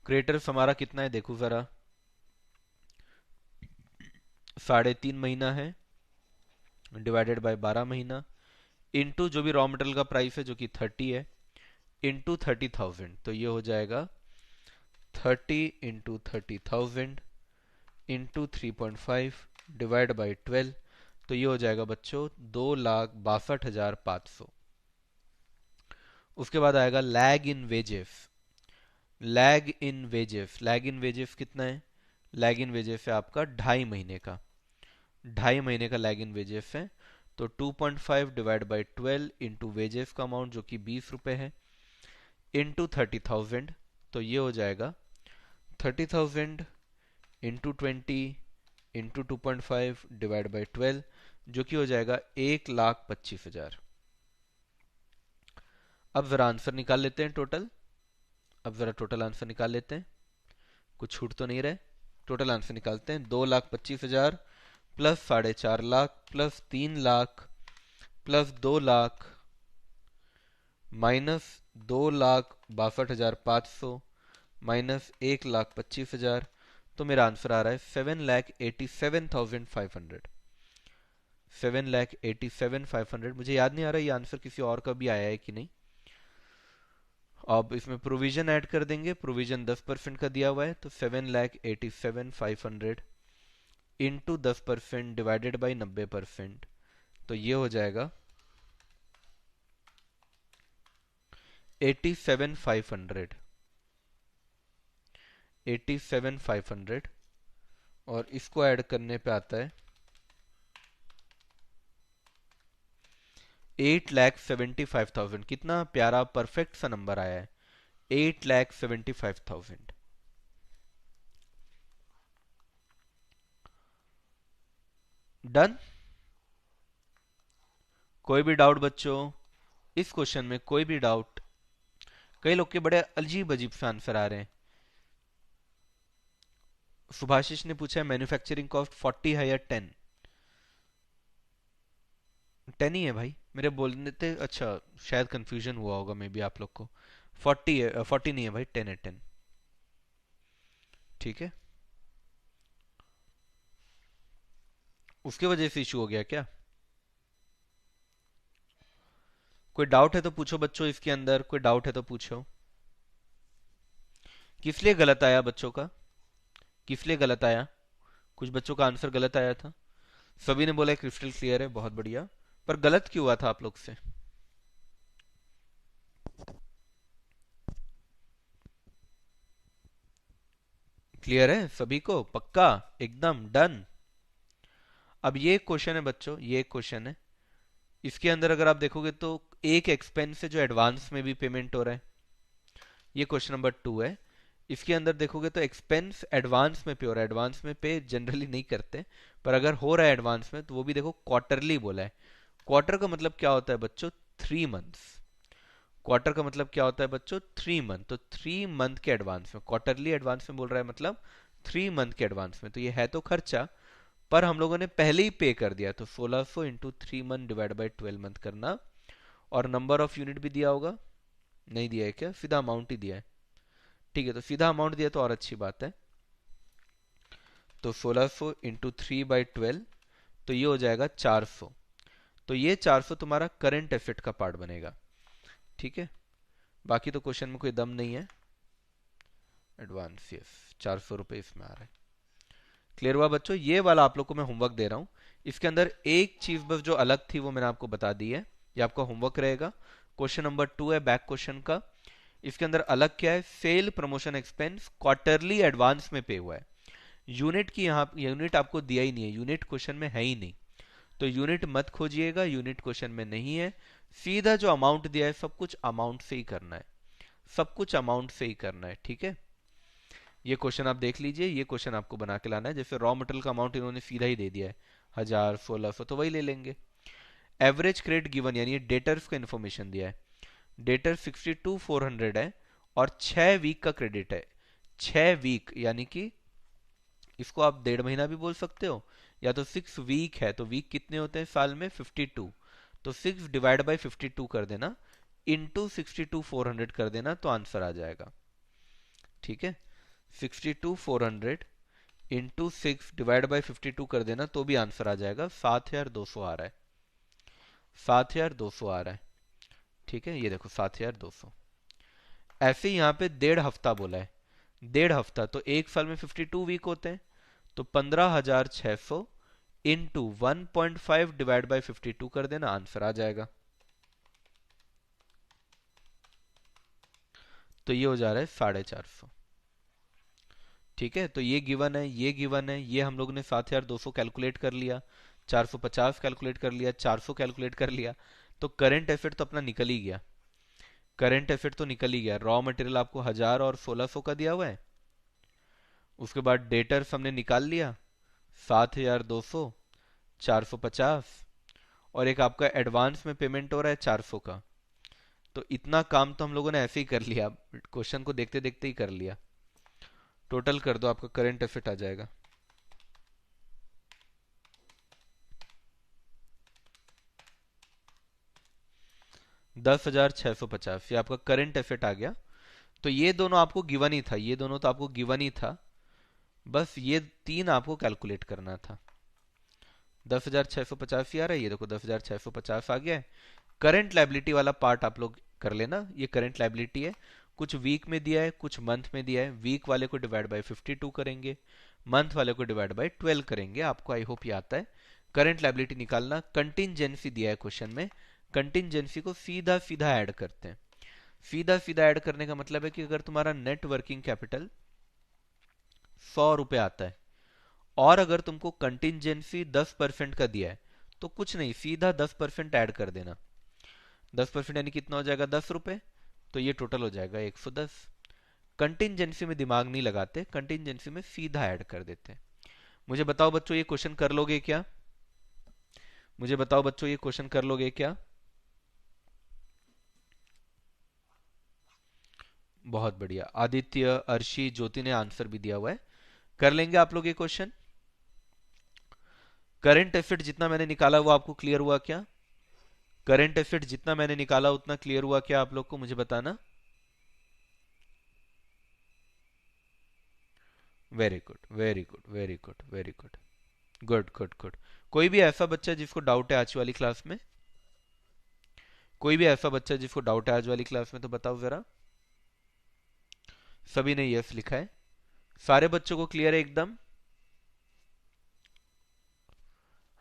क्रेडिटर्स हमारा कितना है देखो जरा, 3.5 महीना है डिवाइडेड बाय 12 महीना इंटू जो भी रॉ मटेरियल का प्राइस है जो कि 30 है, इंटू 30,000, तो ये हो जाएगा 30 इंटू 30,000 इंटू 3.5 डिवाइड बाई 12, तो ये हो जाएगा बच्चों 2,62,500। उसके बाद आएगा lag in wages. Lag in wages, lag in wages कितना है, लैग इन वेजेस है आपका 2.5 महीने का। 2.5 महीने का लैग इन वेजेस है। तो 2.5 डिवाइड बाई 12 इंटू वेजेस का अमाउंट जो कि 20 रुपए है इंटू 30,000, तो ये हो जाएगा 30,000 इंटू 20 इंटू 2.5 डिवाइड बाई 12, जो कि हो जाएगा 1,25,000। अब जरा आंसर निकाल लेते हैं टोटल। अब जरा टोटल आंसर निकाल लेते हैं, कुछ छूट तो नहीं रहे। टोटल आंसर निकालते हैं, 2,25,000 plus 4.5 lakh plus 3 lakh plus 2 lakh minus 2,62,500 minus 1,25,000, तो मेरा आंसर आ रहा है 7,87,500। 7,87,500। मुझे याद नहीं आ रहा ये आंसर किसी और का भी आया है कि नहीं। अब इसमें प्रोविजन ऐड कर देंगे, प्रोविजन 10% का दिया हुआ है, तो 7,87,500 इंटू 10% डिवाइडेड बाई 90%, तो ये हो जाएगा 87,500। 87,500 और इसको ऐड करने पे आता है 8,75,000। कितना प्यारा परफेक्ट सा नंबर आया है, 8,75,000। डन। कोई भी डाउट बच्चों, इस क्वेश्चन में कोई भी डाउट? कई लोग के बड़े अजीब अजीब से आंसर आ रहे हैं। सुभाषिश ने पूछा है मैन्युफैक्चरिंग कॉस्ट 40 है या 10? 10 ही है भाई, मेरे बोलने थे। अच्छा, शायद कंफ्यूजन हुआ होगा मे बी आप लोग को। 40 है, 40 नहीं है भाई, 10 है, 10। ठीक है, उसके वजह से इशू हो गया क्या? कोई डाउट है तो पूछो बच्चों, इसके अंदर कोई डाउट है तो पूछो। किस लिए गलत आया बच्चों का? किस लिए गलत आया? कुछ बच्चों का आंसर गलत आया था। सभी ने बोला क्रिस्टल क्लियर है, बहुत बढ़िया। पर गलत क्यों हुआ था आप लोग से? क्लियर है सभी को? पक्का? एकदम डन। अब ये क्वेश्चन है बच्चों, ये क्वेश्चन है। इसके अंदर अगर आप देखोगे तो एक एक्सपेंस है जो एडवांस में भी पेमेंट हो रहा है। ये क्वेश्चन नंबर 2 है। इसके अंदर देखोगे तो एक्सपेंस एडवांस में पे हो रहा है। एडवांस में पे जनरली नहीं करते, पर अगर हो रहा है एडवांस में तो वो भी देखो क्वार्टरली बोला है। क्वार्टर का मतलब क्या होता है बच्चों? 3 मंथ्स। क्वार्टर का मतलब क्या होता है बच्चों? 3 मंथ। तो 3 मंथ के एडवांस में, क्वार्टरली एडवांस में बोल रहा है, मतलब 3 मंथ के एडवांस में। तो ये है तो खर्चा, पर हम लोगों ने पहले ही पे कर दिया, तो 1600 into 3 month divide by 12 month करना। और नंबर ऑफ यूनिट भी दिया होगा, नहीं दिया है क्या? सीधा अमाउंट ही दिया है। ठीक है, तो सीधा अमाउंट दिया तो और अच्छी बात है। तो 1600 इंटू 3/12, तो ये हो जाएगा 400। तो ये 400 तुम्हारा करंट एसेट का पार्ट बनेगा। ठीक है, बाकी तो क्वेश्चन में कोई दम नहीं है। एडवांस, यस, 400 रुपये इसमें आ रहा है। क्लियर हुआ बच्चों? ये वाला आप लोग को मैं होमवर्क दे रहा हूँ। इसके अंदर एक चीज बस जो अलग थी वो मैंने आपको बता दी है, ये आपका होमवर्क रहेगा। क्वेश्चन नंबर 2 है बैक क्वेश्चन का। इसके अंदर अलग क्या है? Sale promotion expense quarterly advance में पे हुआ है। यूनिट की यहाँ यूनिट आपको दिया ही नहीं है, यूनिट क्वेश्चन में है ही नहीं, तो यूनिट मत खोजिएगा, यूनिट क्वेश्चन में नहीं है। सीधा जो अमाउंट दिया है सब कुछ अमाउंट से ही करना है, सब कुछ अमाउंट से ही करना है। ठीक है, ये क्वेश्चन आप देख लीजिए, ये क्वेश्चन आपको बना के लाना है। जैसे रॉ मटेरियल का अमाउंट इन्होंने सीधा ही दे दिया है 1000, 1600, तो वही ले लेंगे। एवरेज क्रेडिट गिवन यानी डेटर्स का इन्फॉर्मेशन दिया है। डेटर 62,400 है और 6 वीक का क्रेडिट है। 6 वीक यानी कि इसको आप 1.5 महीना भी बोल सकते हो, या तो 6 वीक है, तो वीक कितने होते हैं साल में? 52। तो 6 डिवाइड बाई 52 कर देना, इंटू 62,400 कर देना, तो आंसर आ जाएगा। ठीक है, 62,400 इंटू 6 डिवाइड बाई 52 कर देना, तो भी आंसर आ जाएगा। 7,200 आ रहा है, 7,200 आ रहा है। ठीक है, ये देखो 7,200। ऐसे ही यहाँ पे 1.5 हफ्ता बोला है, 1.5 हफ्ता, तो एक साल में 52 वीक होते हैं, तो 15,600 इंटू 1.5 डिवाइड बाई 52 कर देना, आंसर आ जाएगा। तो ये हो जा रहा है 450। ठीक है, तो ये गिवन है, ये गिवन है, ये हम लोग ने 7,200 कैलकुलेट कर लिया। 450 कैलकुलेट कर लिया, 400 कैलकुलेट कर लिया, तो करंट एसेट तो अपना निकल ही गया। करंट एसेट तो निकल ही गया। रॉ मटेरियल आपको 1000 और 1600 का दिया हुआ है। उसके बाद डेटर्स हमने निकाल लिया, 7200, 450, और एक आपका एडवांस में पेमेंट हो रहा है 400 का। तो इतना काम तो हम लोगों ने ऐसे ही कर लिया, क्वेश्चन को देखते देखते ही कर लिया। टोटल कर दो, आपका करंट एसेट आ जाएगा। 10,650, ये आपका करंट एसेट आ गया। तो ये दोनों आपको गिवन ही था, ये दोनों तो आपको गिवन ही था, बस ये तीन आपको कैलकुलेट करना था। 10,650 ही आ रहा है, ये देखो 10,650 आ गया है। करंट लाइबिलिटी वाला पार्ट आप लोग कर लेना, ये करंट लाइबिलिटी है। कुछ वीक में दिया है, कुछ मंथ में दिया है। वीक वाले को डिवाइड बाय 52 करेंगे, मंथ वाले को डिवाइड बाय 12 करेंगे। आपको आई होप ये आता है। करंट लाइबिलिटी निकालना, कंटिंजेंसी दिया है क्वेश्चन में, कंटिंजेंसी को सीधा सीधा ऐड करते हैं। सीधा सीधा ऐड करने का मतलब है कि अगर तुम्हारा नेट वर्किंग कैपिटल 100 रुपए आता है, और अगर तुमको कंटिंजेंसी 10% का दिया है, तो कुछ नहीं, सीधा 10% ऐड कर देना। 10% यानी कितना हो जाएगा, 10 रुपए। तो ये टोटल हो जाएगा 110। कंटिंजेंसी में दिमाग नहीं लगाते, कंटिंजेंसी में सीधा ऐड कर देते हैं। मुझे बताओ बच्चों, ये क्वेश्चन कर लोगे क्या? मुझे बताओ बच्चों, ये क्वेश्चन कर लोगे क्या? बहुत बढ़िया। आदित्य, अर्शी, ज्योति ने आंसर भी दिया हुआ है। कर लेंगे आप लोग ये क्वेश्चन? करंट एसेट जितना मैंने निकाला वो आपको क्लियर हुआ क्या? करंट एसेट जितना मैंने निकाला उतना क्लियर हुआ क्या आप लोग को? मुझे बताना। Very good, very good, very good, very good, good good good. कोई भी ऐसा बच्चा जिसको डाउट है आज वाली क्लास में? कोई भी ऐसा बच्चा जिसको डाउट है आज वाली क्लास में, तो बताओ जरा। सभी ने यस लिखा है। सारे बच्चों को क्लियर है एकदम?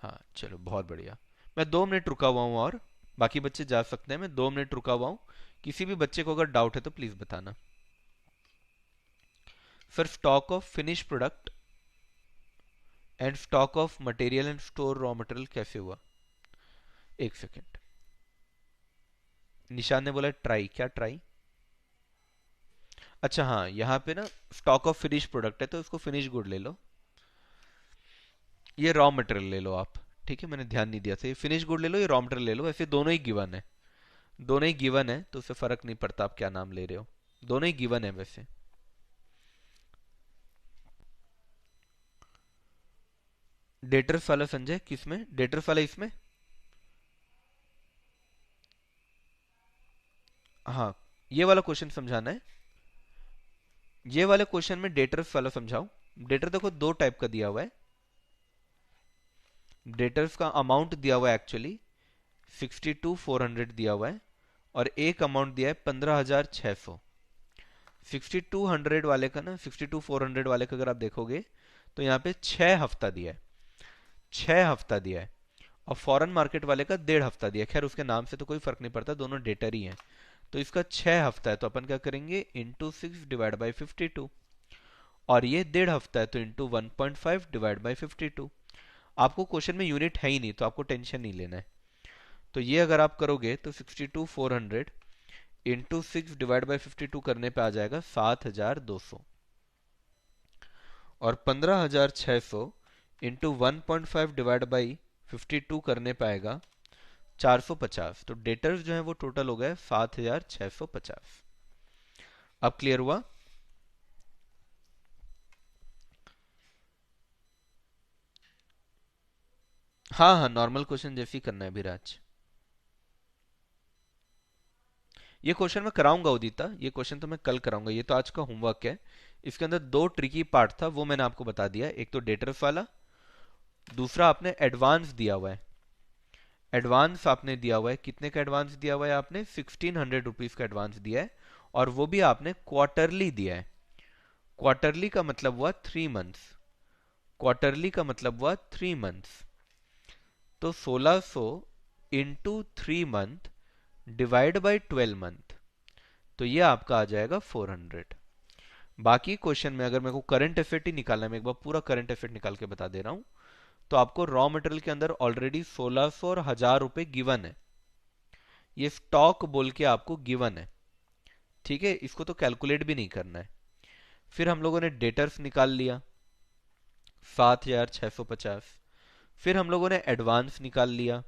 हाँ चलो, बहुत बढ़िया। मैं 2 मिनट रुका हुआ हूँ, और बाकी बच्चे जा सकते हैं। मैं 2 मिनट रुका हुआ हूँ। किसी भी बच्चे को अगर डाउट है तो प्लीज बताना। फिर stock of finish product and stock of material and store raw material कैसे हुआ? एक सेकेंड। निशान ने बोला ट्राई, क्या ट्राई? अच्छा हाँ, यहाँ पे ना स्टॉक ऑफ फिनिश प्रोडक्ट है, तो इसको फिनिश गुड ले लो। ये रॉ मटेरियल ले लो आप। ठीक है, मैंने ध्यान नहीं दिया था। ये फिनिश गुड ले लो, ये रॉ मटेरियल ले लो। ऐसे दोनों ही गिवन है, दोनों ही गिवन है, तो उससे फर्क नहीं पड़ता आप क्या नाम ले रहे हो। दोनों ही गिवन है वैसे। डेटर्स वाला संजय किसमें? डेटर्स वाला इसमें? हाँ, ये वाला क्वेश्चन समझाना है। ये वाले क्वेश्चन में डेटर्स वाला समझाओ। डेटर देखो दो टाइप का दिया हुआ है। डेटर्स का अमाउंट दिया हुआ है एक्चुअली 62,400 दिया हुआ है, और एक अमाउंट दिया है 15,600। 6200 वाले का ना, 62,400 वाले का अगर आप देखोगे तो यहाँ पे 6 हफ्ता दिया है, 6 हफ्ता दिया है। और फॉरेन मार्केट वाले का 1.5 हफ्ता दिया है। खैर उसके नाम से तो कोई फर्क नहीं पड़ता, दोनों डेटर ही हैं। तो इसका 6 हफ्ता है, तो अपन क्या करेंगे, इंटू 6 डिवाइड बाई 52। और ये 1.5 हफ्ता है, तो इंटू 1.5 डिवाइड बाई 52। आपको क्वेश्चन में यूनिट है ही नहीं, तो आपको टेंशन नहीं लेना है। तो ये अगर आप करोगे तो 62,400 इंटू 6 डिवाइड बाई 52 करने पे आ जाएगा 7,200। और 15,600 इंटू 1.5 डिवाइड बाई 52 करने पाएगा 450। तो डेटर्स जो है वो टोटल हो गए 7,650। अब क्लियर हुआ? हाँ हाँ, नॉर्मल क्वेश्चन जैसे ही करना है विराज। ये क्वेश्चन मैं कराऊंगा उदिता, ये क्वेश्चन तो मैं कल कराऊंगा। ये तो आज का होमवर्क है। इसके अंदर दो ट्रिकी पार्ट था, वो मैंने आपको बता दिया। एक तो डेटर्स वाला, दूसरा आपने एडवांस दिया हुआ है। एडवांस आपने दिया हुआ है, कितने का एडवांस दिया हुआ है आपने? 1,600 रुपीज का एडवांस दिया है, और वो भी आपने क्वार्टरली दिया है। क्वार्टरली का मतलब हुआ 3 मंथ्स। क्वार्टरली का मतलब हुआ 3 मंथ्स। तो 1600 into 3 month divide by 12 month, तो ये आपका आ जाएगा 400। बाकी क्वेश्चन में अगर मेरे को करंट एसेट ही निकालना है, मैं एक बार पूरा करंट एसेट निकाल के बता दे रहा हूं। तो आपको रॉ मटेरियल के अंदर ऑलरेडी 1600 और 1000 रुपए गिवन है। ये स्टॉक बोल के आपको गिवन है, ठीक है, इसको तो कैलकुलेट भी नहीं करना है। फिर हम लोगों ने डेटर्स निकाल लिया 7650। फिर हम लोगों ने एडवांस निकाल लिया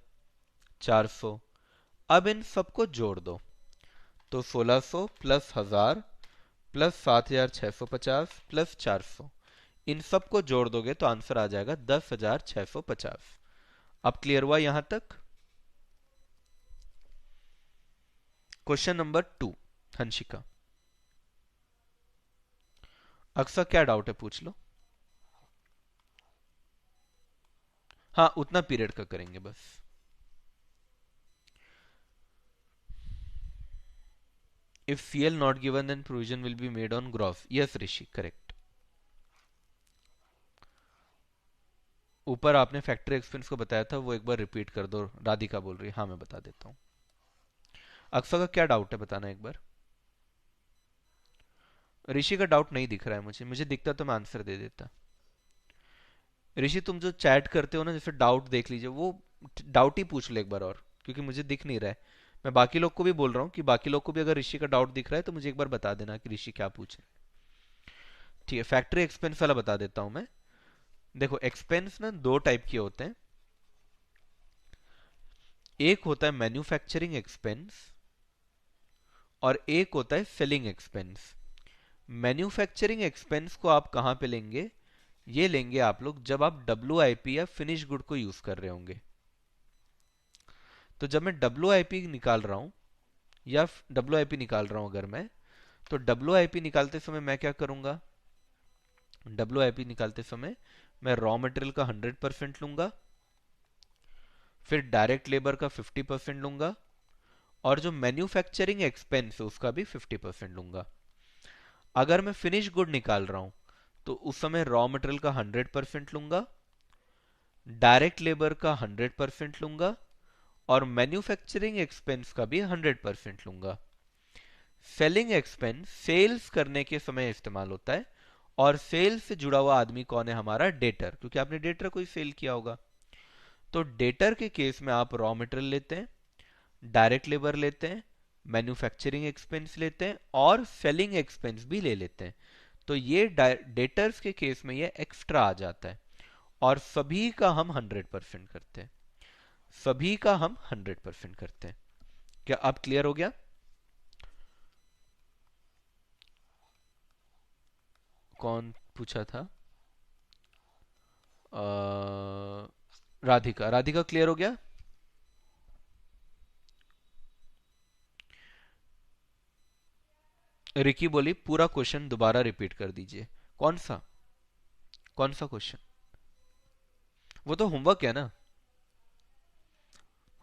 400। अब इन सबको जोड़ दो, तो 1600 प्लस 1000 प्लस 7650 प्लस 400, इन सबको जोड़ दोगे तो आंसर आ जाएगा 10,650। अब क्लियर हुआ यहां तक? Question number 2, हंशिका। अक्सर क्या डाउट है पूछ लो। हाँ, उतना पीरियड का करेंगे बस। If CL not given, then provision will be made on gross. Yes, Rishi, correct. ऊपर आपने फैक्ट्री एक्सपेंस को बताया था, वो एक बार रिपीट कर दो। राधिका बोल रही है। हाँ, मैं बता देता हूँ। अक्सर का क्या डाउट है बताना एक बार। ऋषि का डाउट नहीं दिख रहा है मुझे, मुझे दिखता तो मैं आंसर दे देता। ऋषि, तुम जो चैट करते हो ना, जैसे डाउट देख लीजिए, वो डाउट ही पूछ लो एक बार और, क्योंकि मुझे दिख नहीं रहा है। मैं बाकी लोग को भी बोल रहा हूँ कि बाकी लोग को भी अगर ऋषि का डाउट दिख रहा है तो मुझे एक बार बता देना कि ऋषि क्या पूछे। ठीक है, फैक्ट्री एक्सपेंस वाला बता देता हूं मैं। देखो, एक्सपेंस ना दो टाइप के होते हैं। एक होता है मैन्युफैक्चरिंग एक्सपेंस और एक होता है सेलिंग एक्सपेंस। मैन्युफैक्चरिंग एक्सपेंस को आप कहां पे लेंगे? ये लेंगे आप लोग जब आप WIP या फिनिश गुड को यूज कर रहे होंगे। तो जब मैं WIP निकाल रहा हूं या WIP निकाल रहा हूं अगर मैं, तो WIP निकालते समय मैं क्या करूंगा? WIP निकालते समय मैं रॉ मटेरियल का 100% लूंगा, फिर डायरेक्ट लेबर का 50% लूंगा, और जो मैन्युफैक्चरिंग एक्सपेंस है उसका भी 50% लूंगा। अगर मैं फिनिश गुड निकाल रहा हूं तो उस समय रॉ मटेरियल का 100% लूंगा, डायरेक्ट लेबर का 100% लूंगा, और मैन्युफैक्चरिंग एक्सपेंस का भी 100% लूंगा। सेलिंग एक्सपेंस सेल्स करने के समय इस्तेमाल होता है, और सेल्स से जुड़ा हुआ आदमी कौन है? हमारा डेटर, क्योंकि आपने डेटर को ही सेल किया होगा। तो डेटर के केस में आप रॉ मटेरियल लेते हैं, डायरेक्ट लेबर लेते हैं, मैन्युफैक्चरिंग एक्सपेंस लेते हैं, और सेलिंग एक्सपेंस भी ले लेते हैं। तो ये डेटर्स के केस में ये एक्स्ट्रा आ जाता है, और सभी का हम 100% करते हैं। सभी का हम 100% करते हैं। क्या अब क्लियर हो गया? कौन पूछा था? राधिका। राधिका क्लियर हो गया? रिकी बोली पूरा क्वेश्चन दोबारा रिपीट कर दीजिए। कौन सा? कौन सा क्वेश्चन? वो तो होमवर्क है ना।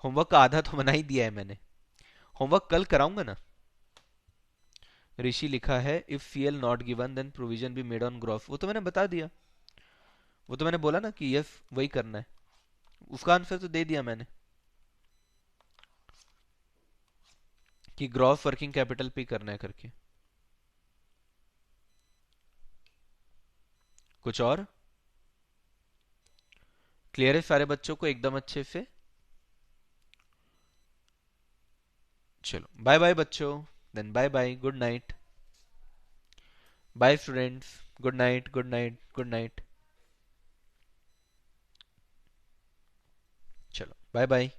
होमवर्क का आधा तो बना ही दिया है मैंने। होमवर्क कल कराऊंगा ना। ऋषि लिखा है if CL not given then provision be made on gross. वो तो मैंने बता दिया। वो तो मैंने बोला ना कि यस वही करना है। उसका आंसर तो दे दिया मैंने कि ग्रॉस वर्किंग कैपिटल पे करना है करके। कुछ और? क्लियर है सारे बच्चों को एकदम अच्छे से? चलो बाय बाय बच्चों। Then bye bye, good night. Bye students, good night, good night, good night. चलो बाय बाय।